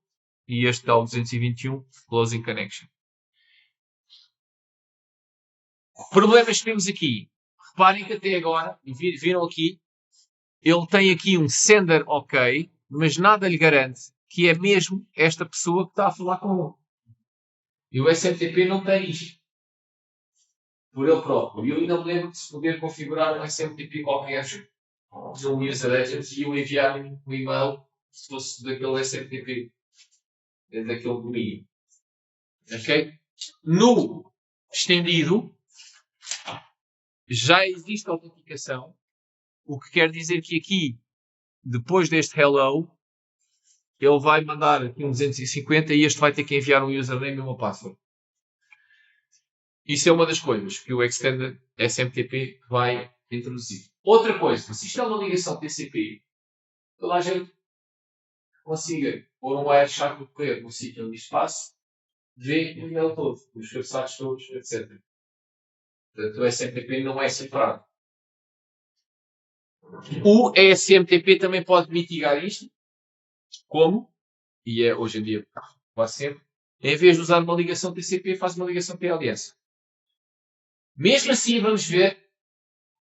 e este dá o 221 closing connection. Problemas que temos aqui. Reparem que até agora, viram aqui, ele tem aqui um sender ok, mas nada lhe garante que é mesmo esta pessoa que está a falar com ele. E o SMTP não tem isto. Por ele próprio. E eu ainda me lembro de se poder configurar um SMTP qualquer de um user agent e eu enviar um e-mail se fosse daquele SMTP. Daquele domínio. Ok? No estendido, já existe autenticação, o que quer dizer que aqui, depois deste hello, ele vai mandar aqui um 250 e este vai ter que enviar um username e uma password. Isso é uma das coisas que o Extended SMTP vai introduzir. Outra coisa, se isto é uma ligação TCP, toda a gente consiga pôr um Wireshark no correio no sítio onde espaço, vê o e-mail todo, os cabeçalhos todos, etc. Portanto, o SMTP não é separado. O SMTP também pode mitigar isto. Como? E é hoje em dia quase sempre. Em vez de usar uma ligação TCP, faz uma ligação TLS. Mesmo assim, vamos ver,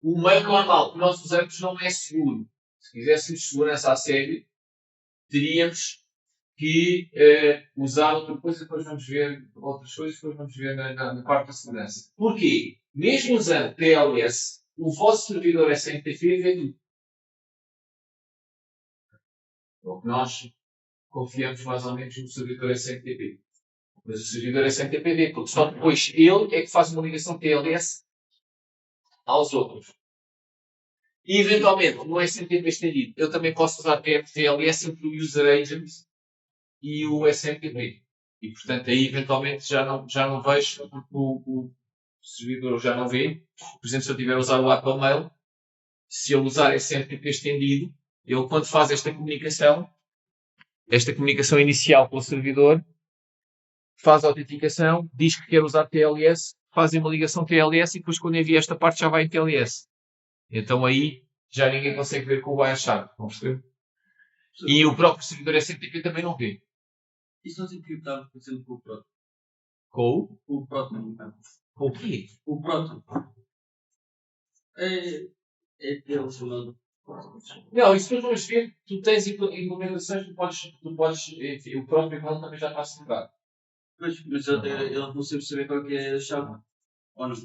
o meio normal que nós usamos não é seguro. Se quiséssemos segurança a sério, teríamos que usar outra coisa, depois vamos ver outras coisas, depois vamos ver na parte da segurança. Porquê? Mesmo usando TLS, o vosso servidor SMTP vê tudo. O que nós confiamos mais ou menos no servidor SMTP. Mas o servidor SMTP vê, porque só depois ele é que faz uma ligação TLS aos outros. E eventualmente, no SMTP estendido, eu também posso usar TLS entre o user agent e o SMTP. E portanto aí eventualmente já não vejo, porque o servidor já não vê. Por exemplo, se eu tiver a usar o Apple Mail, se eu usar SMTP estendido, ele quando faz esta comunicação inicial com o servidor, faz a autenticação, diz que quer usar TLS, fazem uma ligação TLS e depois quando envia esta parte já vai em TLS. Então aí já ninguém consegue ver com o Wireshark, estão a perceber? E o próprio servidor SMTP também não vê. Isso não tem que estar, por exemplo, com o Proton. Com o Proton. Com o quê? O Proton. É aquele chamado. Não, isso depois vamos ver. Tu tens implementações, tu podes enfim, o próprio email também já está separado. Mas ele não sempre saber qual é a chave.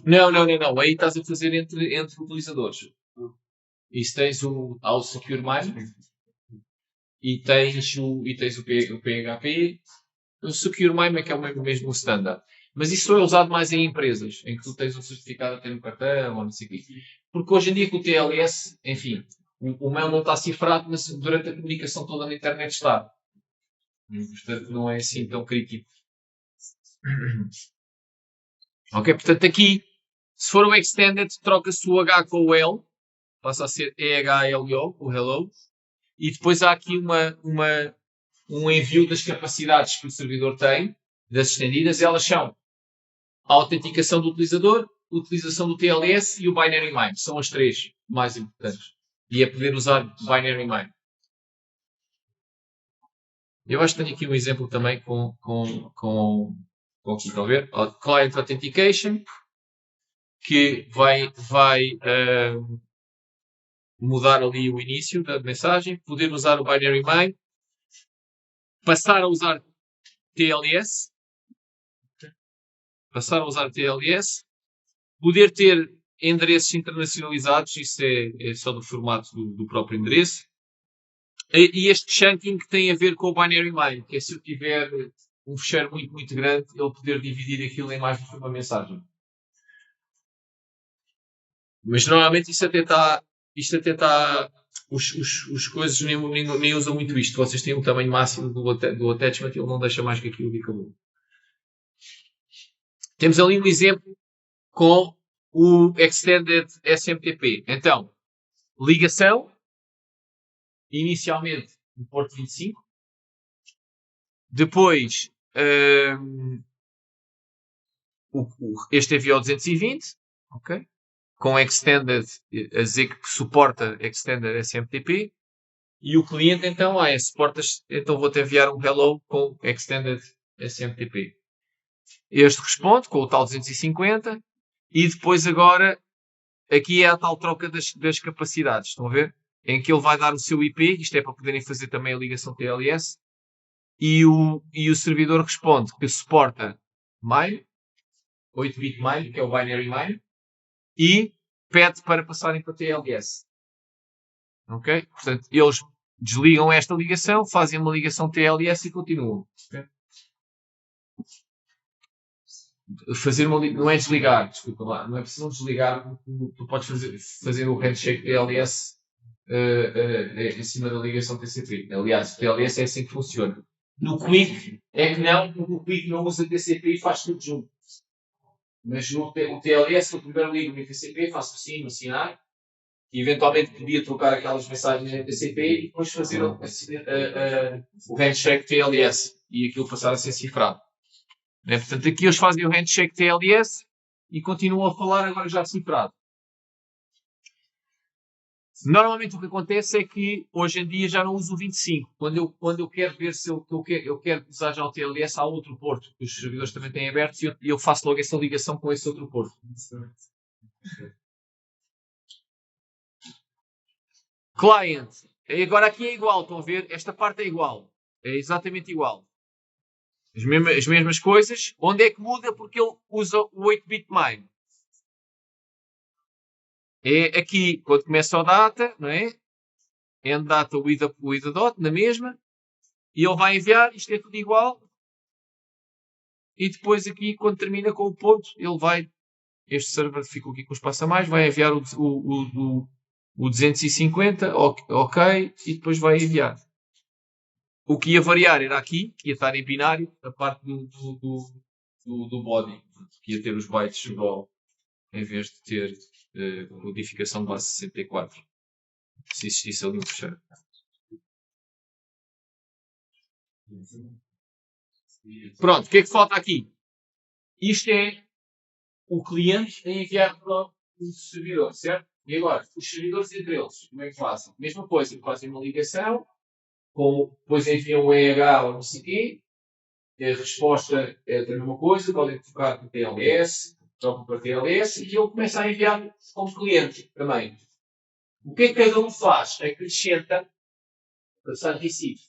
Não. Aí estás a fazer entre utilizadores. Isso tens ao Secure Mine e tens o PHP. O Secure Mine é que é o mesmo standard. Mas isso é usado mais em empresas, em que tu tens um certificado a ter no cartão ou não sei o quê. Porque hoje em dia com o TLS, enfim, o mail não está cifrado, mas durante a comunicação toda na internet está. Portanto, não é assim tão crítico. Ok, portanto aqui, se for o Extended, troca-se o H com o L, passa a ser EHLO, o Hello, e depois há aqui um envio das capacidades que o servidor tem, das estendidas, elas são a autenticação do utilizador, a utilização do TLS e o Binary Mine. São as três mais importantes. E é poder usar Binary Mine. Eu acho que tenho aqui um exemplo também com estão a ver? Client Authentication, que vai mudar ali o início da mensagem, poder usar o Binary Mine, passar a usar TLS, poder ter endereços internacionalizados, isso é só do formato do próprio endereço. E este chunking que tem a ver com o Binary Mine, que é se eu tiver um fecheiro muito, muito grande, ele poder dividir aquilo em mais do que uma mensagem. Mas normalmente isto até está os coisas nem usam muito isto. Vocês têm um tamanho máximo do attachment e ele não deixa mais que aquilo e acabou. Temos ali um exemplo com o Extended SMTP. Então, ligação, inicialmente no porto 25, depois este envia o 220, ok? Com Extended, a dizer que suporta Extended SMTP. E o cliente, então, suportas, então vou-te enviar um hello com Extended SMTP. Este responde com o tal 250. E depois agora, aqui é a tal troca das capacidades. Estão a ver? Em que ele vai dar o seu IP. Isto é para poderem fazer também a ligação TLS. E o servidor responde que suporta MIME, 8-bit MIME, que é o Binary MIME. E pede para passarem para TLS. Ok? Portanto, eles desligam esta ligação, fazem uma ligação TLS e continuam. Okay? Não é desligar, desculpa lá, não é preciso desligar, tu podes fazer o handshake TLS em cima da ligação TCP. Aliás, o TLS é assim que funciona. No Quick é que não, porque o Quick não usa TCP e faz tudo junto. Mas o TLS, eu primeiro ligo no TCP, faço assim, assinar, e eventualmente podia trocar aquelas mensagens em TCP e depois fazer o handshake TLS e aquilo passar a ser cifrado. Né? Portanto, aqui eles fazem o handshake TLS e continuam a falar agora já cifrado. Normalmente o que acontece é que hoje em dia já não uso o 25. Quando eu quero ver se eu quero usar já o TLS, há outro porto que os servidores também têm aberto e eu faço logo essa ligação com esse outro porto. Client. E agora aqui é igual, estão a ver? Esta parte é igual. É exatamente igual. As mesmas coisas. Onde é que muda? Porque ele usa o 8-bit MIME. É aqui, quando começa o data, não é? End data with a dot, na mesma. E ele vai enviar, isto é tudo igual. E depois aqui, quando termina com o ponto, ele vai, este server ficou aqui com espaço a mais, vai enviar o 250, ok, e depois vai enviar. O que ia variar era aqui, que ia estar em binário, a parte do body, que ia ter os bytes raw, em vez de ter codificação de base 64. Se existisse ali um fecheiro. Pronto, o que é que falta aqui? Isto é o cliente a enviar para o servidor, certo? E agora, os servidores entre eles, como é que fazem? Mesma coisa, fazem uma ligação, depois enviam o EH ou não sei o quê, a resposta é a mesma coisa, podem tocar para TLS, trocam para TLS, e ele começa a enviar como cliente também. O que é que cada um faz? Acrescenta passar recibo.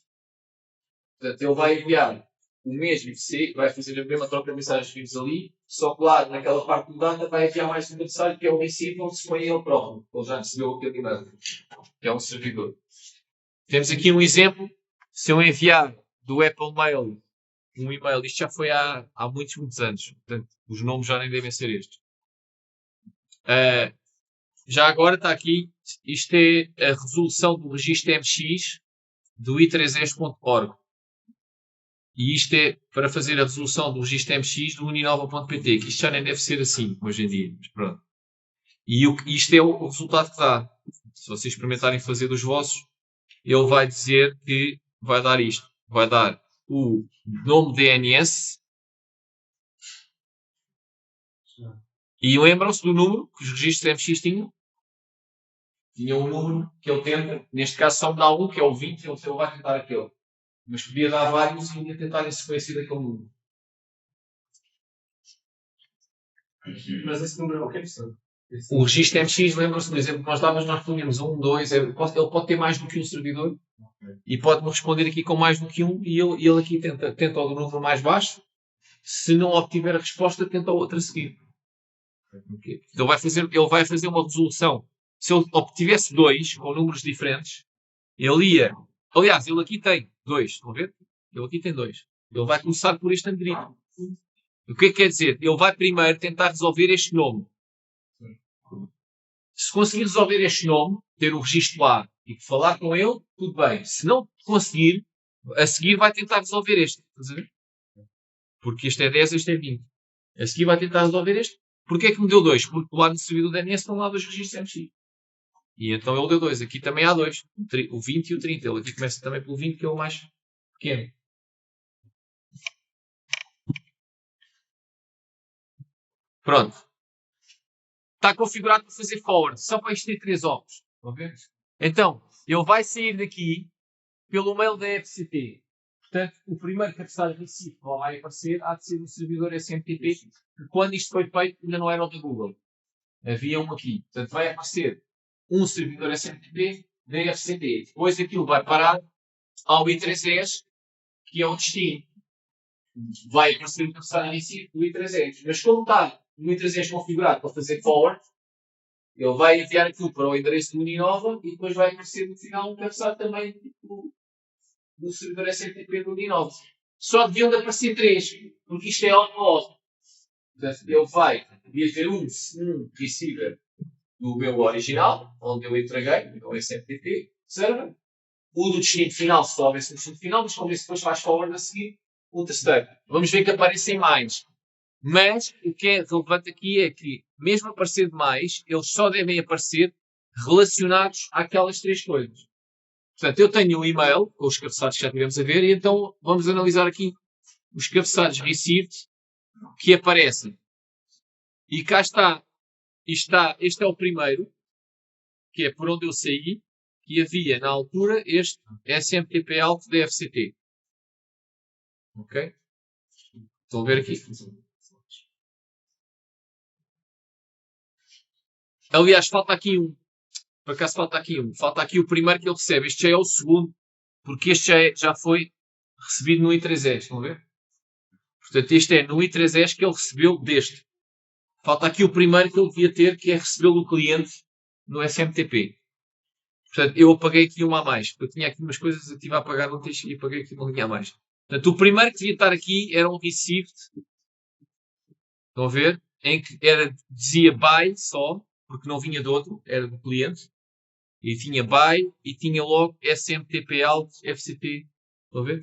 Portanto, ele vai enviar o mesmo C, vai fazer a mesma troca de mensagens que vimos ali, só que lá naquela parte do data vai enviar mais um mensagem que é o recibo onde se põe ele próprio. Ele já recebeu aquele e-mail, que é um servidor. Temos aqui um exemplo. Se eu enviar do Apple Mail um e-mail, isto já foi há muitos anos, portanto, os nomes já nem devem ser estes. Já agora está aqui, isto é a resolução do registro MX do i3es.org. E isto é para fazer a resolução do registro MX do uninova.pt, que isto já nem deve ser assim hoje em dia. Mas pronto. E isto é o resultado que dá. Se vocês experimentarem fazer dos vossos, ele vai dizer que vai dar isto. Vai dar o nome DNS. E lembram-se do número que os registros MX tinham? Tinha um número que ele tenta. Neste caso só me dá um, que é o 20, ele vai tentar aquele. Mas podia dar vários e ia tentar em sequência daquele número. Mas esse número é o que é que O registro MX, lembram-se, por exemplo, que nós dávamos, nós tínhamos 1, 2, ele pode ter mais do que um servidor e pode-me responder aqui com mais do que um e ele aqui tenta o número mais baixo. Se não obtiver a resposta, tenta o outro a seguir. Ele vai fazer uma resolução. Se ele obtivesse 2 com números diferentes, ele ia... Aliás, ele aqui tem 2, estão a ver? Ele aqui tem 2. Ele vai começar por este algoritmo. O que é que quer dizer? Ele vai primeiro tentar resolver este nome. Se conseguir resolver este nome, ter o registro lá e falar com ele, tudo bem. Se não conseguir, a seguir vai tentar resolver este. Estás a ver? Porque este é 10, este é 20. A seguir vai tentar resolver este. Porquê é que me deu 2? Porque lá no servidor do DNS estão lá 2 registros MX. E então ele deu 2. Aqui também há 2. O 20 e o 30. Ele aqui começa também pelo 20, que é o mais pequeno. Pronto. Está configurado para fazer forward. Só para isto ter 3 opções. Estão a ver? Então, ele vai sair daqui pelo mail da FCP. Portanto, o primeiro cabeçalho recife que vai aparecer há de ser um servidor SMTP, que quando isto foi feito ainda não era o da Google. Havia um aqui. Portanto, vai aparecer um servidor SMTP da FCP. Depois aquilo vai parar ao I3S, que é o destino. Vai aparecer o cabeçalho recife do I3S. Mas como está o I3S configurado para fazer forward, ele vai enviar aquilo para o endereço do Uninova e depois vai aparecer no final um cabeçalho também do servidor SMTP do Uninova. Só deviam de aparecer 3, porque isto é on-off. Portanto, ele vai ter um receiver do meu original, onde eu entreguei, o SMTP, server. O do destino final, se houvesse no destino final, mas como esse depois faz forward a seguir, o terceiro. Vamos ver que aparecem mais. Mas o que é relevante aqui é que, mesmo aparecer mais, eles só devem aparecer relacionados àquelas 3 coisas. Portanto, eu tenho um e-mail com os cabeçalhos que já tivemos a ver, e então vamos analisar aqui os cabeçalhos received que aparecem. E cá está. Este é o primeiro, que é por onde eu saí, que havia na altura este SMTP alt da FCT. Ok? Estão a ver aqui? Aliás, falta aqui um. Por acaso falta aqui um. Falta aqui o primeiro que ele recebe. Este já é o segundo, porque este já foi recebido no I3S. Estão a ver? Portanto, este é no I3S que ele recebeu deste. Falta aqui o primeiro que ele devia ter, que é recebê-lo do cliente no SMTP. Portanto, eu apaguei aqui uma a mais. Eu tinha aqui umas coisas que eu estive a apagar ontem e apaguei aqui uma linha a mais. Portanto, o primeiro que devia estar aqui era um received. Estão a ver? Em que dizia buy só, porque não vinha de outro, era do cliente. E tinha buy e tinha logo SMTP alt FCP. Estão a ver?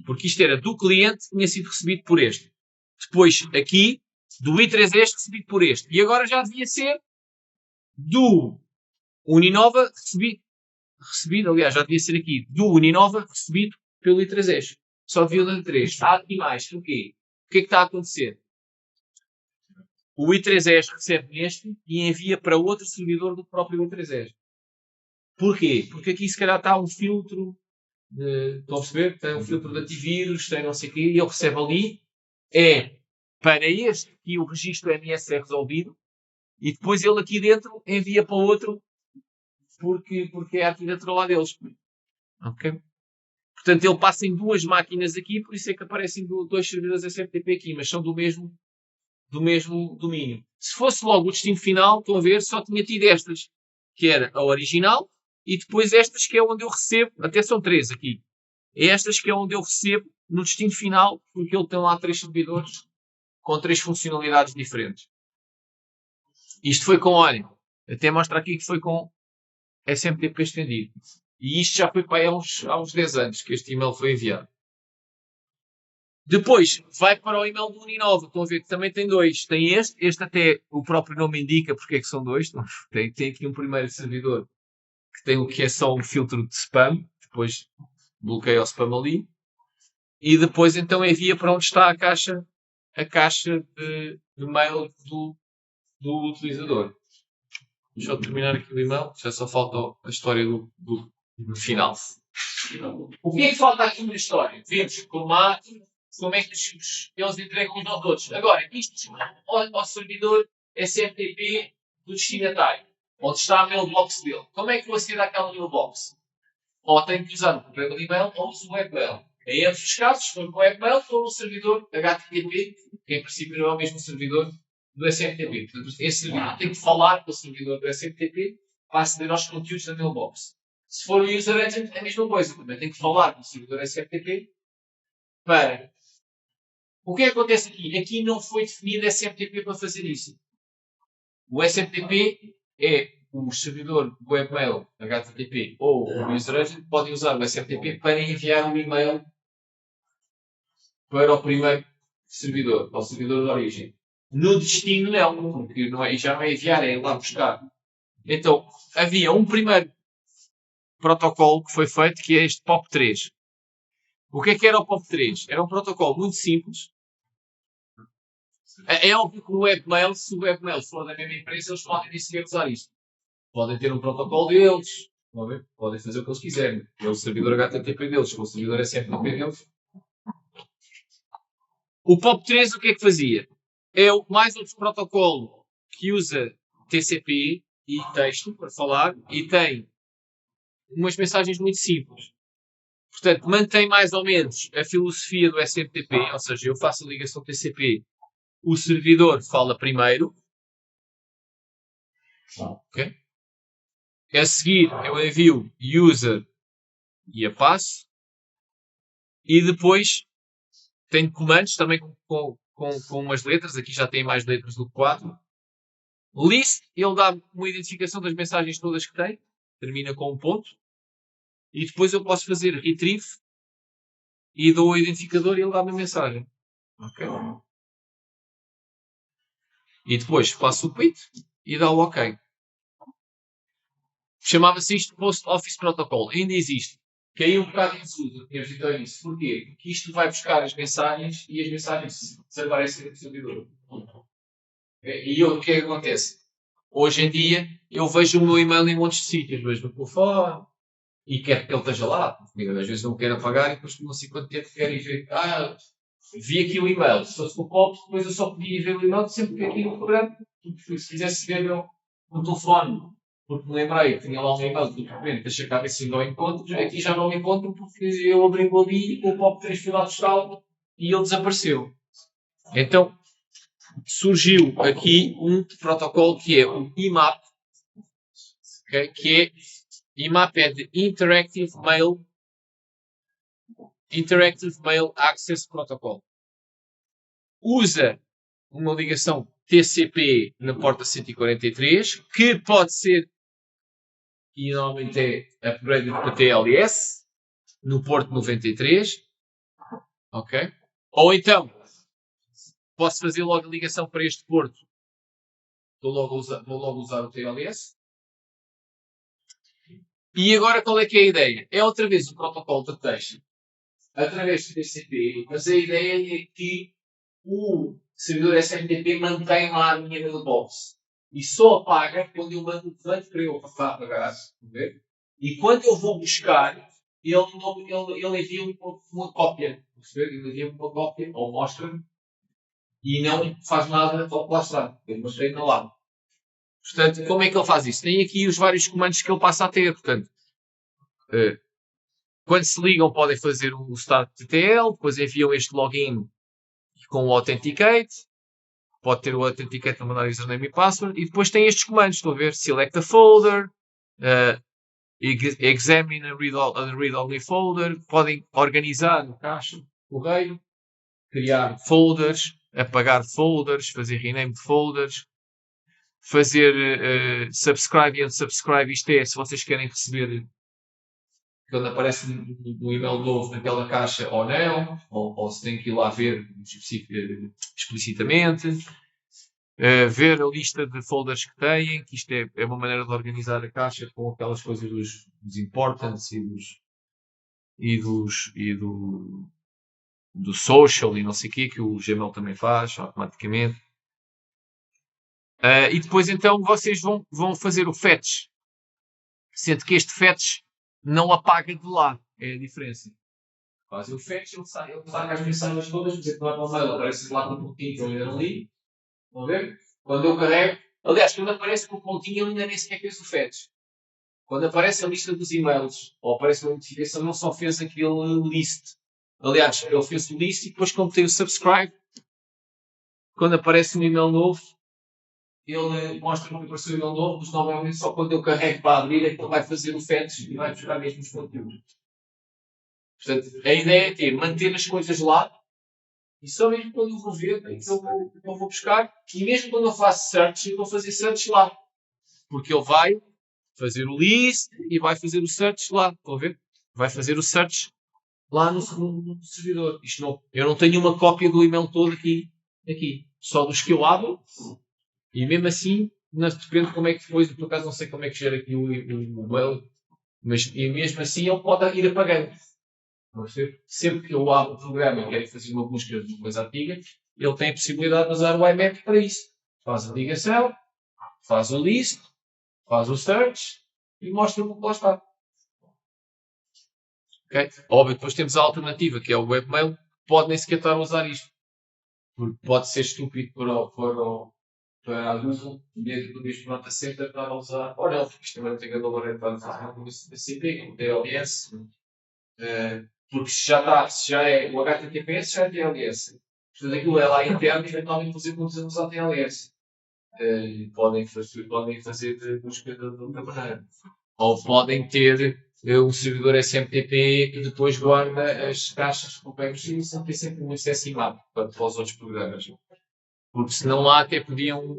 Porque isto era do cliente, tinha sido recebido por este. Depois, aqui, do I3S recebido por este. E agora já devia ser do Uninova recebido, aliás, já devia ser aqui, do Uninova recebido pelo I3S. Só devia dar 3. Há aqui mais. Porquê? O que é que está a acontecer? O I3S recebe neste e envia para outro servidor do próprio I3S. Porquê? Porque aqui se calhar está um filtro, estão a perceber? Tem um filtro de antivírus, tem não sei o quê, e ele recebe ali, para este que o registro MS é resolvido, e depois ele aqui dentro envia para outro, porque é a arquitetura lá deles. Ok? Portanto, ele passa em 2 máquinas aqui, por isso é que aparecem 2 servidores SMTP aqui, mas são do mesmo domínio. Se fosse logo o destino final, estão a ver, só tinha tido estas, que era a original, e depois estas que é onde eu recebo, até são 3 aqui. Estas que é onde eu recebo no destino final, porque ele tem lá 3 servidores com 3 funcionalidades diferentes. Isto foi com, olha, até mostra aqui que foi com SMTP estendido. E isto já foi para aí há uns 10 anos que este e-mail foi enviado. Depois, vai para o e-mail do Uninova. Estão a ver que também tem 2. Tem este até o próprio nome indica porque é que são 2. Tem aqui um primeiro servidor que tem o que é só um filtro de spam. Depois bloqueia o spam ali. E depois então envia para onde está a caixa de mail do utilizador. Deixa eu terminar aqui o e-mail. Já só falta a história do final. O que é que falta aqui na história? Vemos como é que eles entregam uns aos outros. Agora, isto ao servidor SMTP do destinatário, onde está a mailbox dele. Como é que eu acedo àquela mailbox? Ou tenho que usar o programa de e-mail ou uso o webmail. Em ambos os casos, se for com o webmail, estou no servidor HTTP, que em princípio não é o mesmo servidor do SMTP. Portanto, esse servidor tem que falar com o servidor do SMTP para aceder aos conteúdos da mailbox. Se for o user agent, é a mesma coisa. Também tem que falar com o servidor SMTP para... O que é que acontece aqui? Aqui não foi definido SMTP para fazer isso. O SMTP é o servidor webmail HTTP ou o user agent podem usar o SMTP para enviar um e-mail para o primeiro servidor, para o servidor de origem. No destino não, porque já não é enviar, é ir lá buscar. Então, havia um primeiro protocolo que foi feito, que é este POP3. O que era o POP3? Era um protocolo muito simples, É óbvio que o webmail, se o webmail for da mesma empresa, eles podem nem sequer usar isto. Podem ter um protocolo deles, podem fazer o que eles quiserem. É o servidor HTTP deles, o servidor SFTP deles. O POP3 o que é que fazia? É mais outro protocolo que usa TCP e texto para falar e tem umas mensagens muito simples. Portanto, mantém mais ou menos a filosofia do SMTP, ou seja, eu faço a ligação TCP, o servidor fala primeiro. Okay? A seguir, eu envio user e a passo. E depois tenho comandos também com umas letras. Aqui já tem mais letras do que 4. List, ele dá uma identificação das mensagens todas que tem. Termina com um ponto. E depois eu posso fazer retrieve e dou o identificador e ele dá-me a mensagem. Ok? E depois faço o quit e dá o ok. Chamava-se isto Post Office Protocol. Ainda existe. Caiu um bocado em desuso. Tínhamos dito ao início. Porquê? Porque isto vai buscar as mensagens e as mensagens desaparecem do servidor. E o que é que acontece? Hoje em dia, eu vejo o meu e-mail em montes de sítios. Vejo no telefone e quero que ele esteja lá. Às vezes não quero apagar e depois não sei quanto tempo quero ir ver. Vi aqui o e-mail. Se fosse com o POP, depois eu só podia ver o e-mail sempre que aqui no programa. Porque se quisesse ver no telefone, porque me lembrei que tinha lá um e-mail que de repente deixa a cabeça indo ao encontro, aqui já não me encontro porque eu abri o ali e o POP3 foi lá buscá-lo e ele desapareceu. Então, surgiu aqui um protocolo que é o IMAP, okay? Que é IMAP é de Interactive Mail Access Protocol. Usa uma ligação TCP na porta 143, que pode ser, e normalmente é upgraded para TLS, no porto 93, ok? Ou então, posso fazer logo a ligação para este porto, vou logo usar o TLS. E agora qual é que é a ideia? É outra vez o protocolo de texto através do TCP, mas a ideia é que o servidor SMTP mantém lá a minha mailbox e só apaga quando eu mando o levante para eu apagar. E quando eu vou buscar, ele envia-me uma cópia. Ele envia-me uma cópia ou mostra-me e não faz nada ao que lá está. Ele mostra lá. Portanto, como é que ele faz isso? Tem aqui os vários comandos que ele passa a ter. Portanto, quando se ligam, podem fazer o start TTL, depois enviam este login com o Authenticate, pode ter o Authenticate para mandar username e password, e depois tem estes comandos, estão a ver? Select a folder, examine a read-only folder, podem organizar no caixa, correio, criar folders, apagar folders, fazer rename de folders, fazer subscribe e unsubscribe, isto é, se vocês querem receber quando aparece um e-mail novo naquela caixa ou não, ou se tem que ir lá ver explicitamente, ver a lista de folders que têm, que isto é uma maneira de organizar a caixa com aquelas coisas dos importants do social e não sei o quê, que o Gmail também faz automaticamente. E depois então vocês vão fazer o fetch, sendo que este fetch não apaga de lá, é a diferença. Faz o fetch, ele saca as mensagens todas, por exemplo, no mail aparece lá com um pontinho que eu ainda não li. Vão ver? Quando eu carrego, aliás, quando aparece com o pontinho, ele ainda nem sequer fez o fetch. Quando aparece a lista dos e-mails, ou aparece uma notificação, ele só fez aquele list. Aliás, ele fez o list e depois, como tem o subscribe, quando aparece um e-mail novo, ele mostra-me que apareceu um e-mail novo, mas normalmente só quando eu carrego para abrir é que ele vai fazer o fetch e vai buscar mesmo os conteúdos. Portanto, a ideia é ter, manter as coisas lá, e só mesmo quando eu vou ver, eu vou buscar, e mesmo quando eu faço search, eu vou fazer search lá. Porque ele vai fazer o list e vai fazer o search lá. Estão a ver? Vai fazer o search lá no servidor. Eu não tenho uma cópia do e-mail todo aqui. Só dos que eu abro. E mesmo assim, depende de como é que depois, por acaso não sei como é que gera aqui o e-mail, mas e mesmo assim ele pode ir apagando. Sempre que eu abro o programa e quero fazer uma busca de uma coisa antiga, ele tem a possibilidade de usar o IMAP para isso. Faz a ligação, faz o list, faz o search e mostra-me o que lá está. Okay? Óbvio, depois temos a alternativa, que é o webmail, que pode nem sequer estar a usar isto. Porque pode ser estúpido para a Google, dentro do mesmo Data Center, estar a usar. Olha, isto também não tem a valor para fazer com o TCP, com o DLS. Porque se já é o HTTPS, já é DLS. Portanto, aquilo é lá interno e eventualmente fazer como usamos a DLS. Podem fazer de busca de outra maneira. Ou podem ter um servidor SMTP que depois guarda as caixas com pegos e isso tem sempre um acesso IMAP para os outros programas. Porque senão lá até podiam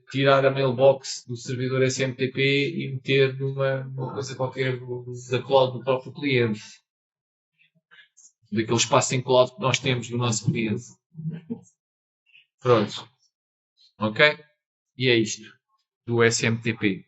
tirar a mailbox do servidor SMTP e meter numa coisa qualquer da cloud do próprio cliente. Daquele espaço em cloud que nós temos do nosso cliente. Pronto. Ok? E é isto. Do SMTP.